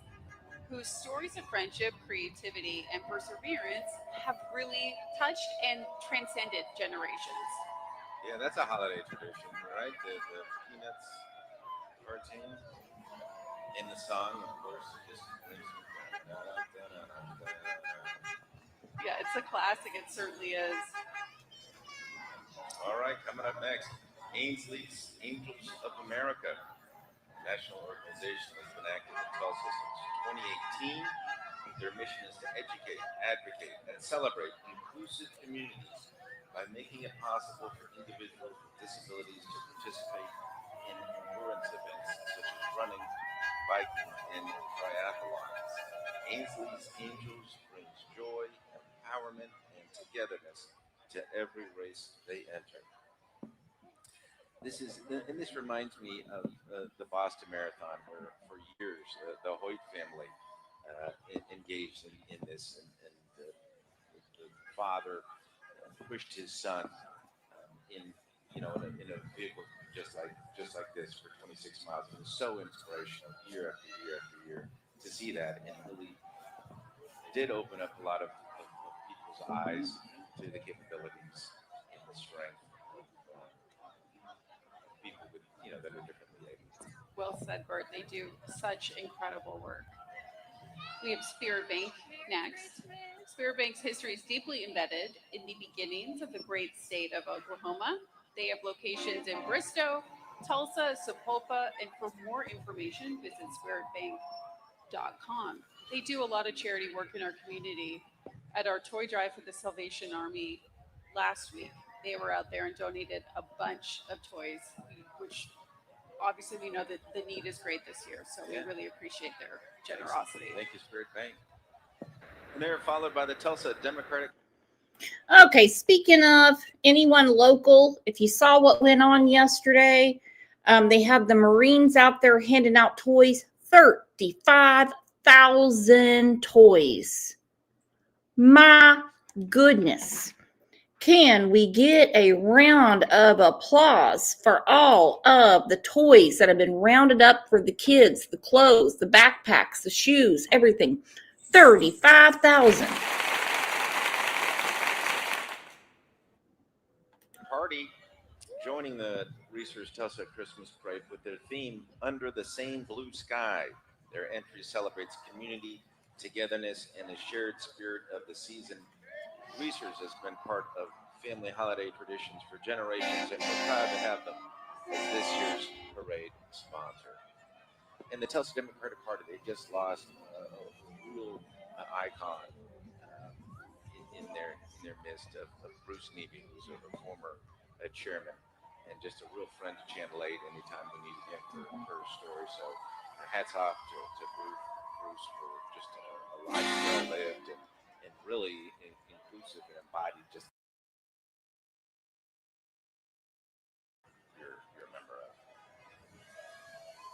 whose stories of friendship, creativity, and perseverance have really touched and transcended generations. Yeah, that's a holiday tradition, right? The Peanuts cartoon. In the song, of course, just Yeah, it's a classic. It certainly is. All right, coming up next, Ainsley's Angels of America, national organization, has been active in Tulsa since 2018. Their mission is to educate, advocate, and celebrate inclusive communities by making it possible for individuals with disabilities to participate in endurance events such as running, biking, and triathlons. Ainsley's Angels brings joy, empowerment, and togetherness to every race they enter. This reminds me of the Boston Marathon, where for years the Hoyt family engaged in this, and the father pushed his son in in a vehicle just like this for 26 miles. It was so inspirational year after year after year to see that, and really did open up a lot of people's eyes to the capabilities and the strength of people with that are differently able. Well said, Bert. They do such incredible work. We have Spirit Bank next. Spirit Bank's history is deeply embedded in the beginnings of the great state of Oklahoma. They have locations in Bristow, Tulsa, Sapulpa, and for more information, visit spiritbank.com. They do a lot of charity work in our community. At our toy drive for the Salvation Army last week, they were out there and donated a bunch of toys, which obviously we know that the need is great this year, so we really appreciate their generosity. Thank you, Spirit Bank. And they're followed by the Tulsa Democratic. Okay, speaking of anyone local, if you saw what went on yesterday, they have the Marines out there handing out toys, 35,000 toys. My goodness. Can we get a round of applause for all of the toys that have been rounded up for the kids, the clothes, the backpacks, the shoes, everything? 35,000. Party joining the Reese's Tulsa Christmas Parade with their theme, Under the Same Blue Sky. Their entry celebrates community, togetherness, and the shared spirit of the season. Reese's has been part of family holiday traditions for generations, and we're proud to have them as this year's parade sponsor. And the Tulsa Democratic Party, they just lost a real icon in their midst of Bruce Neby, who's a former chairman, and just a real friend to Channel 8 anytime we needed him for a story. So hats off to Bruce for just a life well lived and really inclusive and embodied just you're a member of.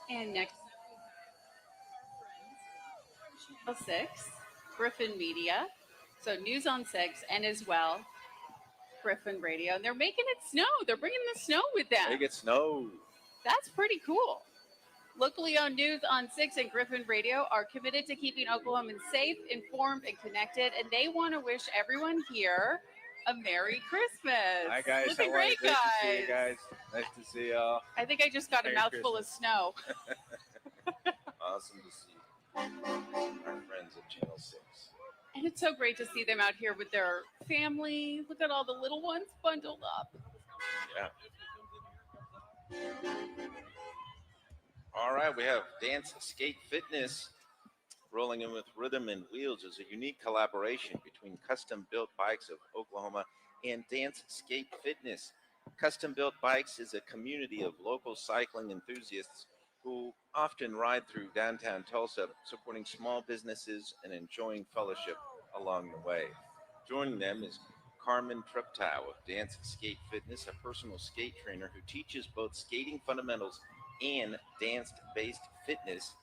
And next, Channel 6, Griffin Media. So News on 6, and as well, Griffin Radio. And they're making it snow. They're bringing the snow with them. They get snow. That's pretty cool. Locally owned News on 6 and Griffin Radio are committed to keeping Oklahomans safe, informed, and connected. And they want to wish everyone here a Merry Christmas. Hi, guys. Looking How are you? great, Nice to see you guys. Nice to see y'all. I think I just got Merry a mouthful Christmas. of snow. Awesome to see our friends at Channel 6. And it's so great to see them out here with their family. Look at all the little ones bundled up. Yeah. All right, we have Dance Skate Fitness rolling in with Rhythm and Wheels is a unique collaboration between Custom Built Bikes of Oklahoma and Dance Skate Fitness. Custom Built Bikes is a community of local cycling enthusiasts who often ride through downtown Tulsa, supporting small businesses and enjoying fellowship along the way. Joining them is Carmen Treptow of Dance Skate Fitness, a personal skate trainer who teaches both skating fundamentals and dance-based fitness,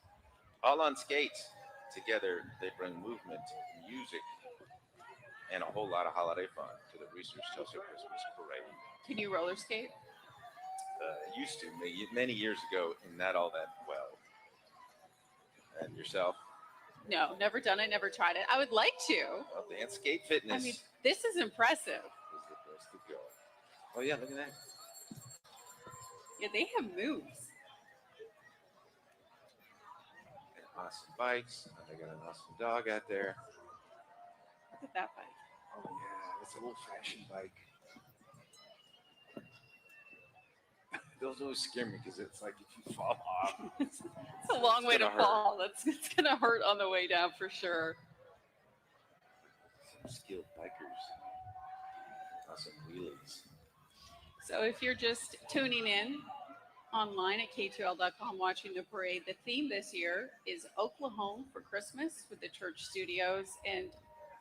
all on skates. Together, they bring movement, music, and a whole lot of holiday fun to the Research Tulsa Christmas Parade. Can you roller skate? Used to many years ago, and not all that well. And yourself? No, never done it, never tried it. I would like to. Well, Dance Skate Fitness I mean, this is impressive. is the place to go. Oh yeah, look at that. Yeah, they have moves. Awesome bikes. And they got an awesome dog out there. Look at that bike. Oh yeah, it's an old-fashioned bike. Those always scare me because it's like if you fall off, It's a long way to gonna hurt. fall. It's going to hurt on the way down for sure. skilled bikers. Awesome wheelies. So if you're just tuning in online at k2l.com watching the parade, the theme this year is Oklahoma for Christmas with the church studios. And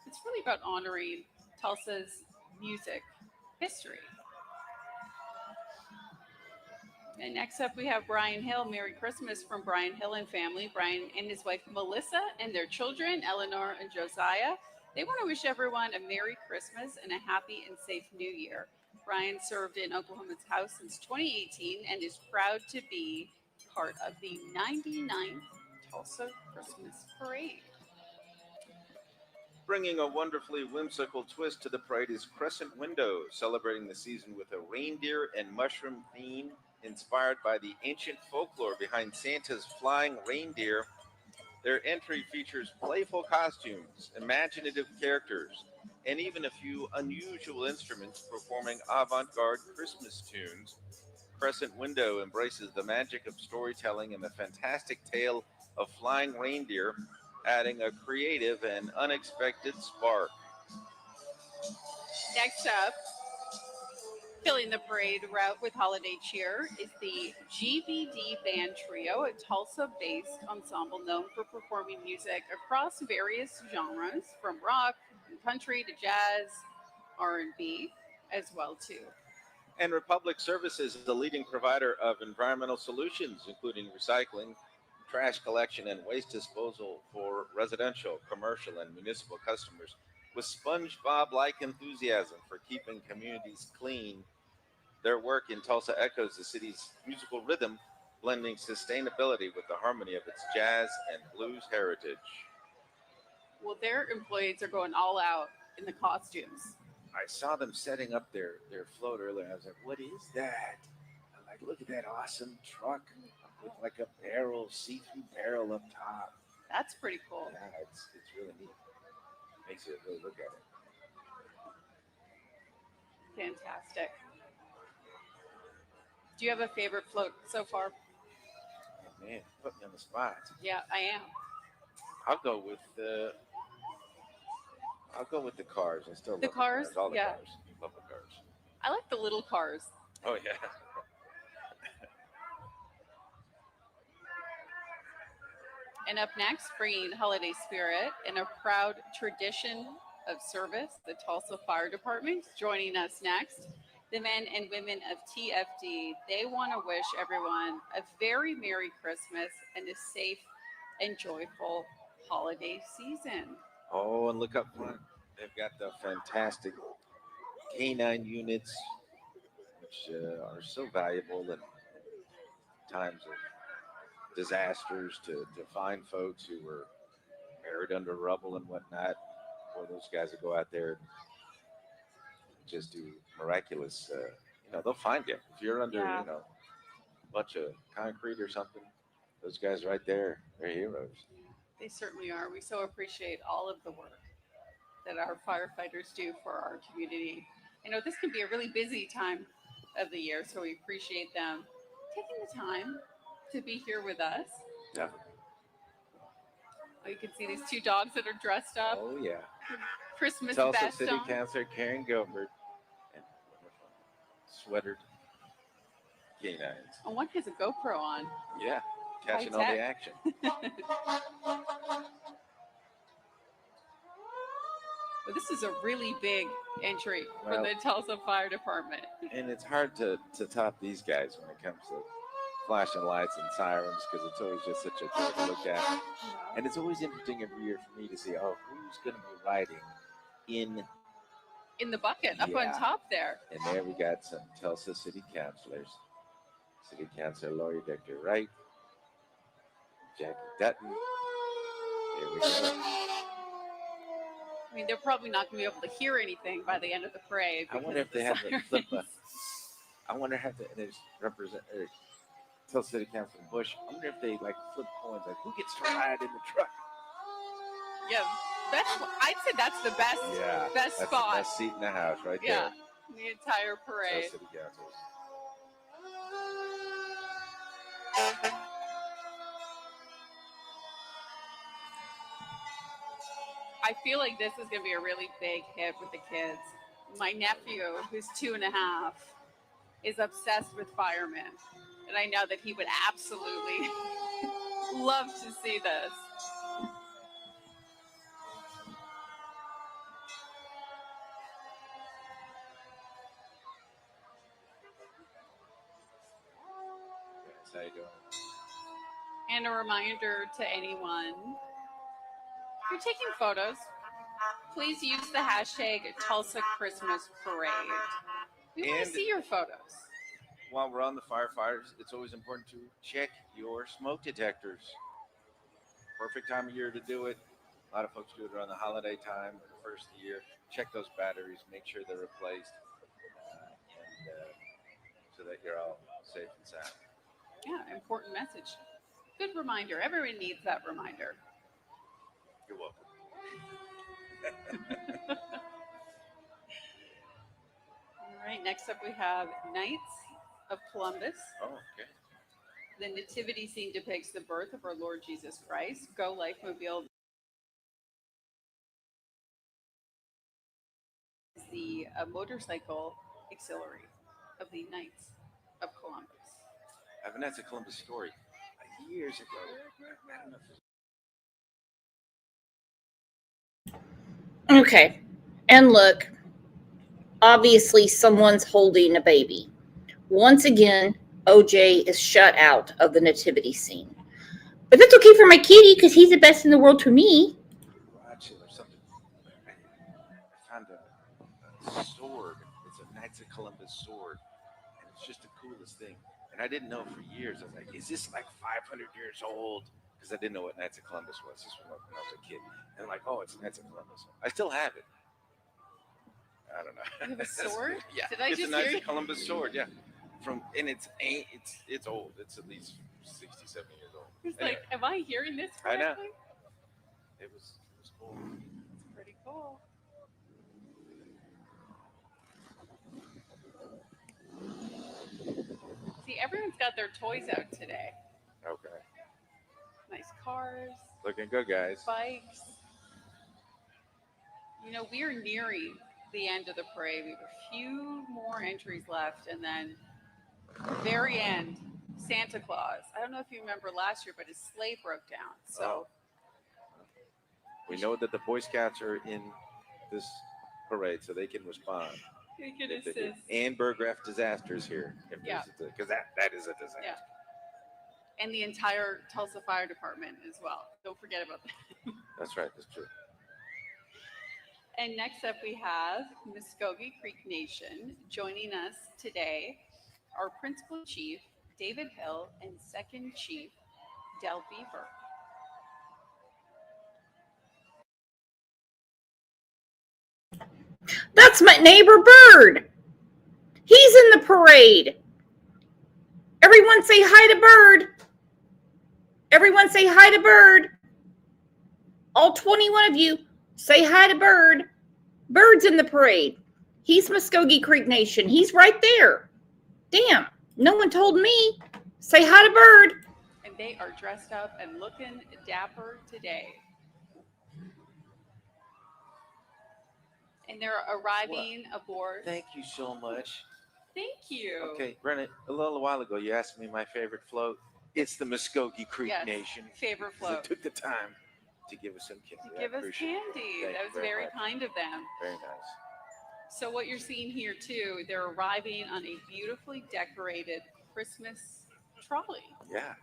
it's really about honoring Tulsa's music history. And next up, we have Brian Hill. Merry Christmas from Brian Hill and family. Brian and his wife, Melissa, and their children, Eleanor and Josiah. They want to wish everyone a Merry Christmas and a happy and safe New Year. Brian served in Oklahoma's House since 2018 and is proud to be part of the 99th Tulsa Christmas Parade. Bringing a wonderfully whimsical twist to the parade is Crescent Window, celebrating the season with a reindeer and mushroom theme inspired by the ancient folklore behind Santa's flying reindeer. Their entry features playful costumes, imaginative characters, and even a few unusual instruments performing avant-garde Christmas tunes. Crescent Window embraces the magic of storytelling and the fantastic tale of flying reindeer, adding a creative and unexpected spark. Next up, filling the parade route with holiday cheer is the GBD Band Trio, a Tulsa-based ensemble known for performing music across various genres, from rock and country to jazz, R&B as well too. And Republic Services is the leading provider of environmental solutions, including recycling, trash collection, and waste disposal for residential, commercial, and municipal customers, with SpongeBob-like enthusiasm for keeping communities clean. Their work in Tulsa echoes the city's musical rhythm, blending sustainability with the harmony of its jazz and blues heritage. Well, their employees are going all out in the costumes. I saw them setting up their float earlier. I was like, what is that? I'm like, look at that awesome truck with like a barrel, see-through barrel up top. That's pretty cool. Yeah, it's really neat. Makes you really look at it. Fantastic. Do you have a favorite float so far? Oh, man, put me on the spot. Yeah, I am. I'll go with the cars. I still love The cars? All the Yeah. cars. Love the cars. I like the little cars. Oh yeah. And up next, bringing holiday spirit and a proud tradition of service, the Tulsa Fire Department. Joining us next, the men and women of TFD. They want to wish everyone a very Merry Christmas and a safe and joyful holiday season. Oh, and look up front. They've got the fantastic K9 units, which are so valuable in times of disasters to find folks who were buried under rubble and whatnot. Boy, those guys will go out there and just do miraculous. They'll find you if you're under, Yeah. a bunch of concrete or something. Those guys right there, they're heroes. They certainly are. We so appreciate all of the work that our firefighters do for our community. I know this can be a really busy time of the year, so we appreciate them taking the time to be here with us. Definitely. Oh, you can see these two dogs that are dressed up. Oh yeah. Christmas Tulsa vest City on. Councilor Karen Gilbert and sweatered canines. And one has a GoPro on. Yeah, catching all High the tech. action. But this is a really big entry for Well- the Tulsa Fire Department. And it's hard to top these guys when it comes to flashing lights and sirens, because it's always just such a joy to look at. And it's always interesting every year for me to see, who's going to be riding in. In the bucket, up Yeah. on top there. And there we got some Tulsa City Councilors. City Councilor Lori Dector Wright, Jackie Dutton. Here we go. I mean, they're probably not going to be able to hear anything by the end of the parade. I wonder if they because have the the flip. sirens. I wonder if there's Tulsa City Councilman Bush. I wonder if they flip coins, who gets to ride in the truck. Yeah, I'd say that's the best, Yeah, best that's spot. the best seat in the house right Yeah, there. the entire parade. Tulsa City Council. I feel like this is going to be a really big hit with the kids. My nephew, who's 2.5, is obsessed with firemen. And I know that he would absolutely love to see this. Yes, how you doing? And a reminder to anyone, if you're taking photos, please use the hashtag Tulsa Christmas Parade. We want to And- see your photos. While we're on the firefighters, it's always important to check your smoke detectors. Perfect time of year to do it. A lot of folks do it around the holiday time or the first of the year. Check those batteries, make sure they're replaced, so that you're all safe and sound. Yeah, important message. Good reminder. Everyone needs that reminder. You're welcome. All right, next up we have Knights of Columbus. Oh, okay. The nativity scene depicts the birth of our Lord Jesus Christ. Go Life Mobile is the motorcycle auxiliary of the Knights of Columbus. I have an That's a Columbus story. Years ago. I don't know if Okay. And look, obviously someone's holding a baby. Once again, OJ is shut out of the nativity scene. But that's okay for my kitty because he's the best in the world to me. watch it or something. I found a sword. It's a Knights of Columbus sword. And it's just the coolest thing. And I didn't know for years. I was like, is this like 500 years old? Because I didn't know what Knights of Columbus was. This was when I was a kid. And I'm like, oh, it's Knights of Columbus. I still have it. I don't know. You have a sword? Yeah. Did I it's just a Knights hear of Columbus sword, yeah. And it's old. It's at least 60, 70 years old. It's Anyway, like, am I hearing this I know. correctly? it was cool. It's pretty cool. See, everyone's got their toys out today. Okay. Nice cars, Looking good, guys. bikes. You know, we're nearing the end of the parade. We have a few more entries left, and then very end, Santa Claus. I don't know if you remember last year, but his sleigh broke down. So We know that the Boy Scouts are in this parade, so they can respond. we can if they do. assist. And Burgraff Disasters here, Yeah. because that is a disaster. Yeah. And the entire Tulsa Fire Department as well. Don't forget about that. That's right. That's true. And next up, we have Muskogee Creek Nation joining us today. Our Principal Chief, David Hill, and Second Chief, Del Beaver. That's my neighbor Bird. He's in the parade. Everyone say hi to Bird. Everyone say hi to Bird. All 21 of you say hi to Bird. Bird's in the parade. He's Muskogee Creek Nation. He's right there. Damn, no one told me. Say hi to Bird. And they are dressed up and looking dapper today. And they're arriving aboard. Thank you so much. Thank you. Okay, Brennan, a little while ago, you asked me my favorite float. It's the Muskogee Creek Yes, Nation. favorite 'Cause float. They took the time to give us some candy. To give I us appreciate it. candy. Thank That you was very very much. kind of them. Very nice. So what you're seeing here too, they're arriving on a beautifully decorated Christmas trolley. Yeah.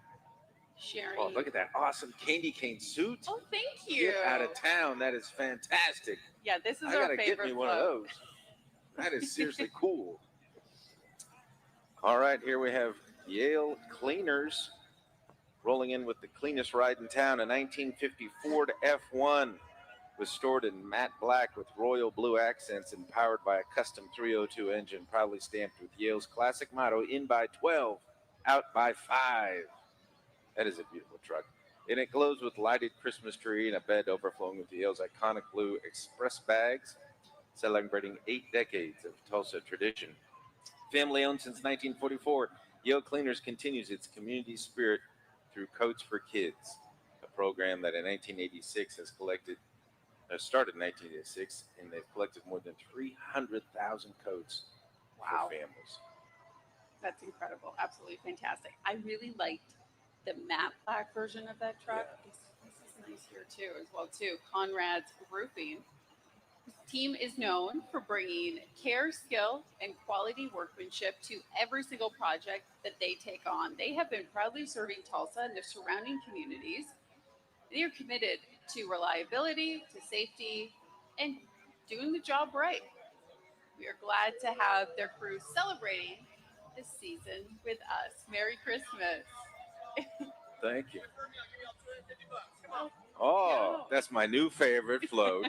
Sharing. Oh, look at that awesome candy cane suit. Oh, thank you. Get out of town. That is fantastic. Yeah, this is I our gotta get favorite me one of float. those. That is seriously cool. All right, here we have Yale Cleaners rolling in with the cleanest ride in town, a 1950 Ford F1, restored in matte black with royal blue accents and powered by a custom 302 engine, proudly stamped with Yale's classic motto, in by 12, out by 5. That is a beautiful truck. And it glows with lighted Christmas tree and a bed overflowing with Yale's iconic blue express bags, celebrating 8 decades of Tulsa tradition. Family owned since 1944, Yale Cleaners continues its community spirit through Coats for Kids, a program that in 1986 has collected started in 1986, and they've collected more than 300,000 coats Wow. for families. That's incredible. Absolutely fantastic. I really liked the matte black version of that truck. This is nice here too, as well too. Conrad's Roofing. His team is known for bringing care, skill, and quality workmanship to every single project that they take on. They have been proudly serving Tulsa and the surrounding communities. They are committed to reliability, to safety, and doing the job right. We are glad to have their crew celebrating this season with us. Merry Christmas. Thank you. Oh, that's my new favorite float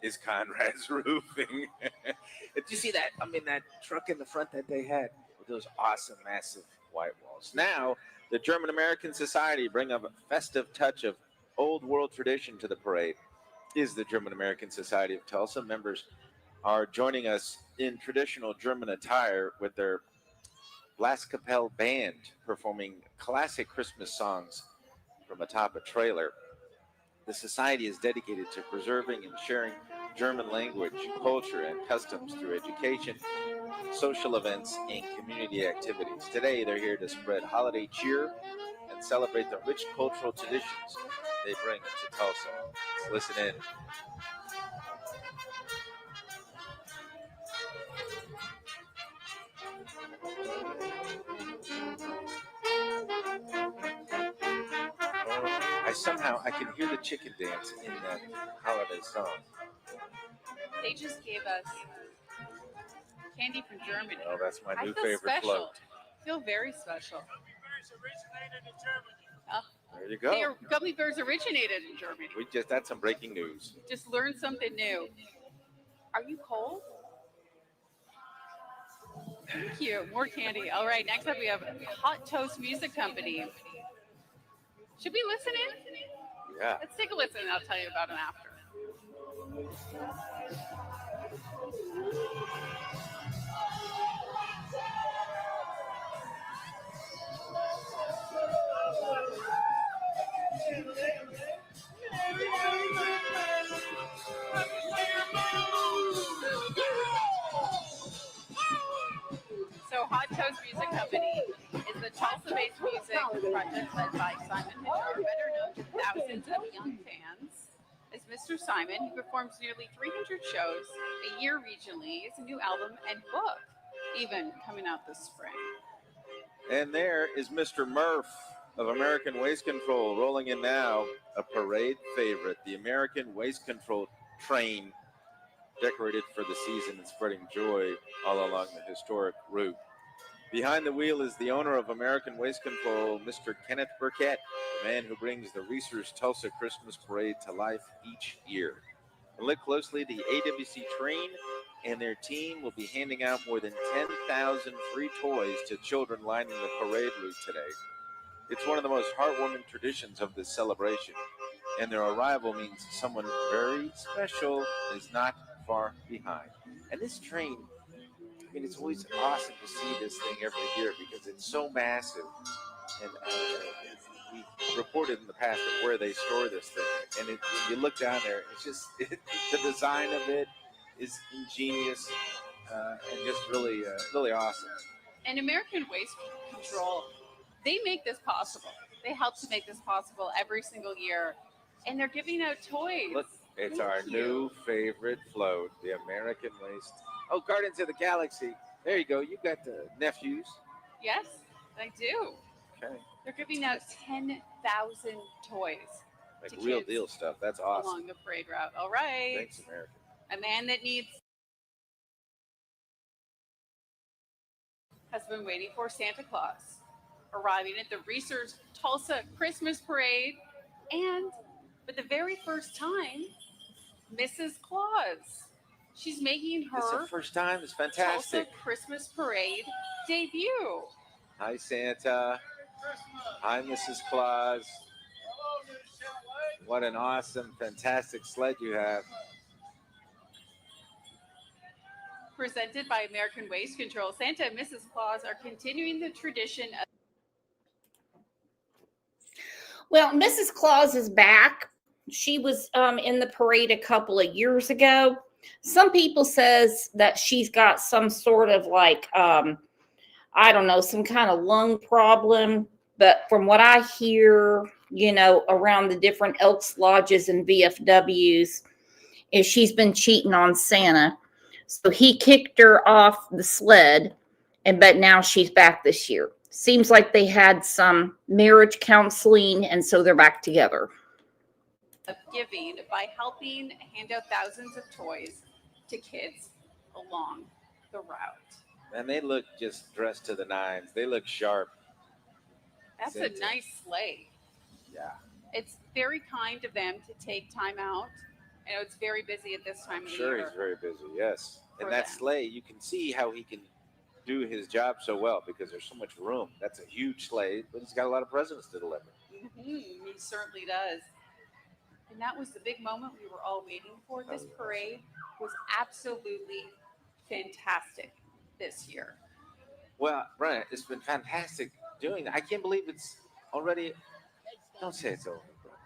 is Conrad's Roofing. Did you see that? I mean, that truck in the front that they had with those awesome, massive white walls. Now, the German American Society bring a festive touch of old world tradition to the parade. Is the German American Society of Tulsa. Members are joining us in traditional German attire with their Blaskapelle band performing classic Christmas songs from atop a trailer. The society is dedicated to preserving and sharing German language, culture, and customs through education, social events, and community activities. Today, they're here to spread holiday cheer and celebrate the rich cultural traditions they bring to Tulsa. Let's listen in. I can hear the chicken dance in that holiday song. They just gave us candy from Germany. Oh, that's my new I feel favorite special. float. I feel very special. There you go. They are, gummy bears originated in Germany. That's some breaking news. Just learned something new. Are you cold? Thank you. More candy. All right. Next up, we have Hot Toast Music Company. Should we listen in? Yeah. Let's take a listen, and I'll tell you about them after. So Hot Toast Music Company is the Tulsa-based music project led by Simon Hitchar, better known to thousands of young fans as Mr. Simon, who performs nearly 300 shows a year regionally. He has a new album and book, even coming out this spring. And there is Mr. Murph of American Waste Control rolling in now, a parade favorite, the American Waste Control train, decorated for the season and spreading joy all along the historic route. Behind the wheel is the owner of American Waste Control, Mr. Kenneth Burkett, the man who brings the Reese's Tulsa Christmas Parade to life each year. And look closely, the AWC train and their team will be handing out more than 10,000 free toys to children lining the parade route today. It's one of the most heartwarming traditions of this celebration, and their arrival means someone very special is not far behind. And this train, I mean, it's always awesome to see this thing every year because it's so massive. And we reported in the past of where they store this thing. And when you look down there, it's just, the design of it is ingenious and just really, really awesome. And American Waste Control, they make this possible. They help to make this possible every single year. And they're giving out toys. Look, it's Thank our you. new favorite float, the American Waste. Oh, Guardians of the Galaxy. There you go. You got the nephews. Yes, I do. Okay. They're giving out 10,000 toys Like to real kids deal stuff. That's awesome. along the parade route. All right. Thanks, American. A man that needs has been waiting for Santa Claus, arriving at the Reese's Tulsa Christmas Parade, and for the very first time, Mrs. Claus. She's making It's her the first time. It's Tulsa fantastic. Christmas Parade debut. Hi, Santa. Hi, Mrs. Claus. What an awesome, fantastic sled you have. Presented by American Waste Control, Santa and Mrs. Claus are continuing the tradition of Well, Mrs. Claus is back She was in the parade a couple of years ago. Some people says that she's got some sort of like I don't know, some kind of lung problem. But from what I hear, around the different Elks Lodges and VFWs, is she's been cheating on Santa. So he kicked her off the sled, but now she's back this year. Seems like they had some marriage counseling, and so they're back together. Of giving by helping hand out thousands of toys to kids along the route. And they look just dressed to the nines. They look sharp. That's a nice sleigh. Yeah. It's very kind of them to take time out. I know it's very busy at this time of the Sure, year. he's very busy. Yes. For And that them. sleigh, you can see how he can do his job so well because there's so much room. That's a huge sleigh, but he's got a lot of presents to deliver. He certainly does. And that was the big moment we were all waiting for. This parade was absolutely fantastic this year. Well, Brian, it's been fantastic doing that. I can't believe it's already. Don't say it's over, Brian.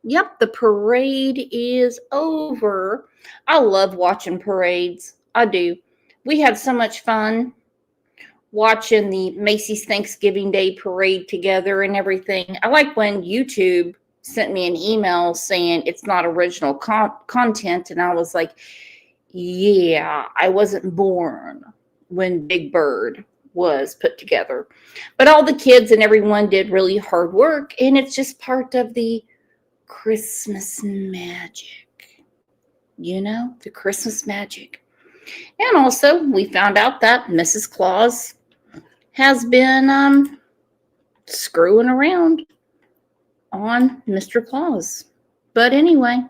Yep, the parade is over. I love watching parades. I do. We had so much fun watching the Macy's Thanksgiving Day parade together and everything. I like when YouTube sent me an email saying it's not original content. And I was like, yeah, I wasn't born when Big Bird was put together. But all the kids and everyone did really hard work. And it's just part of the Christmas magic, the Christmas magic. And also we found out that Mrs. Claus has been screwing around on Mr. Claus. But anyway,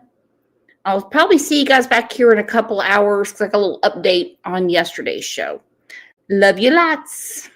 I'll probably see you guys back here in a couple hours, like a little update on yesterday's show. Love you lots.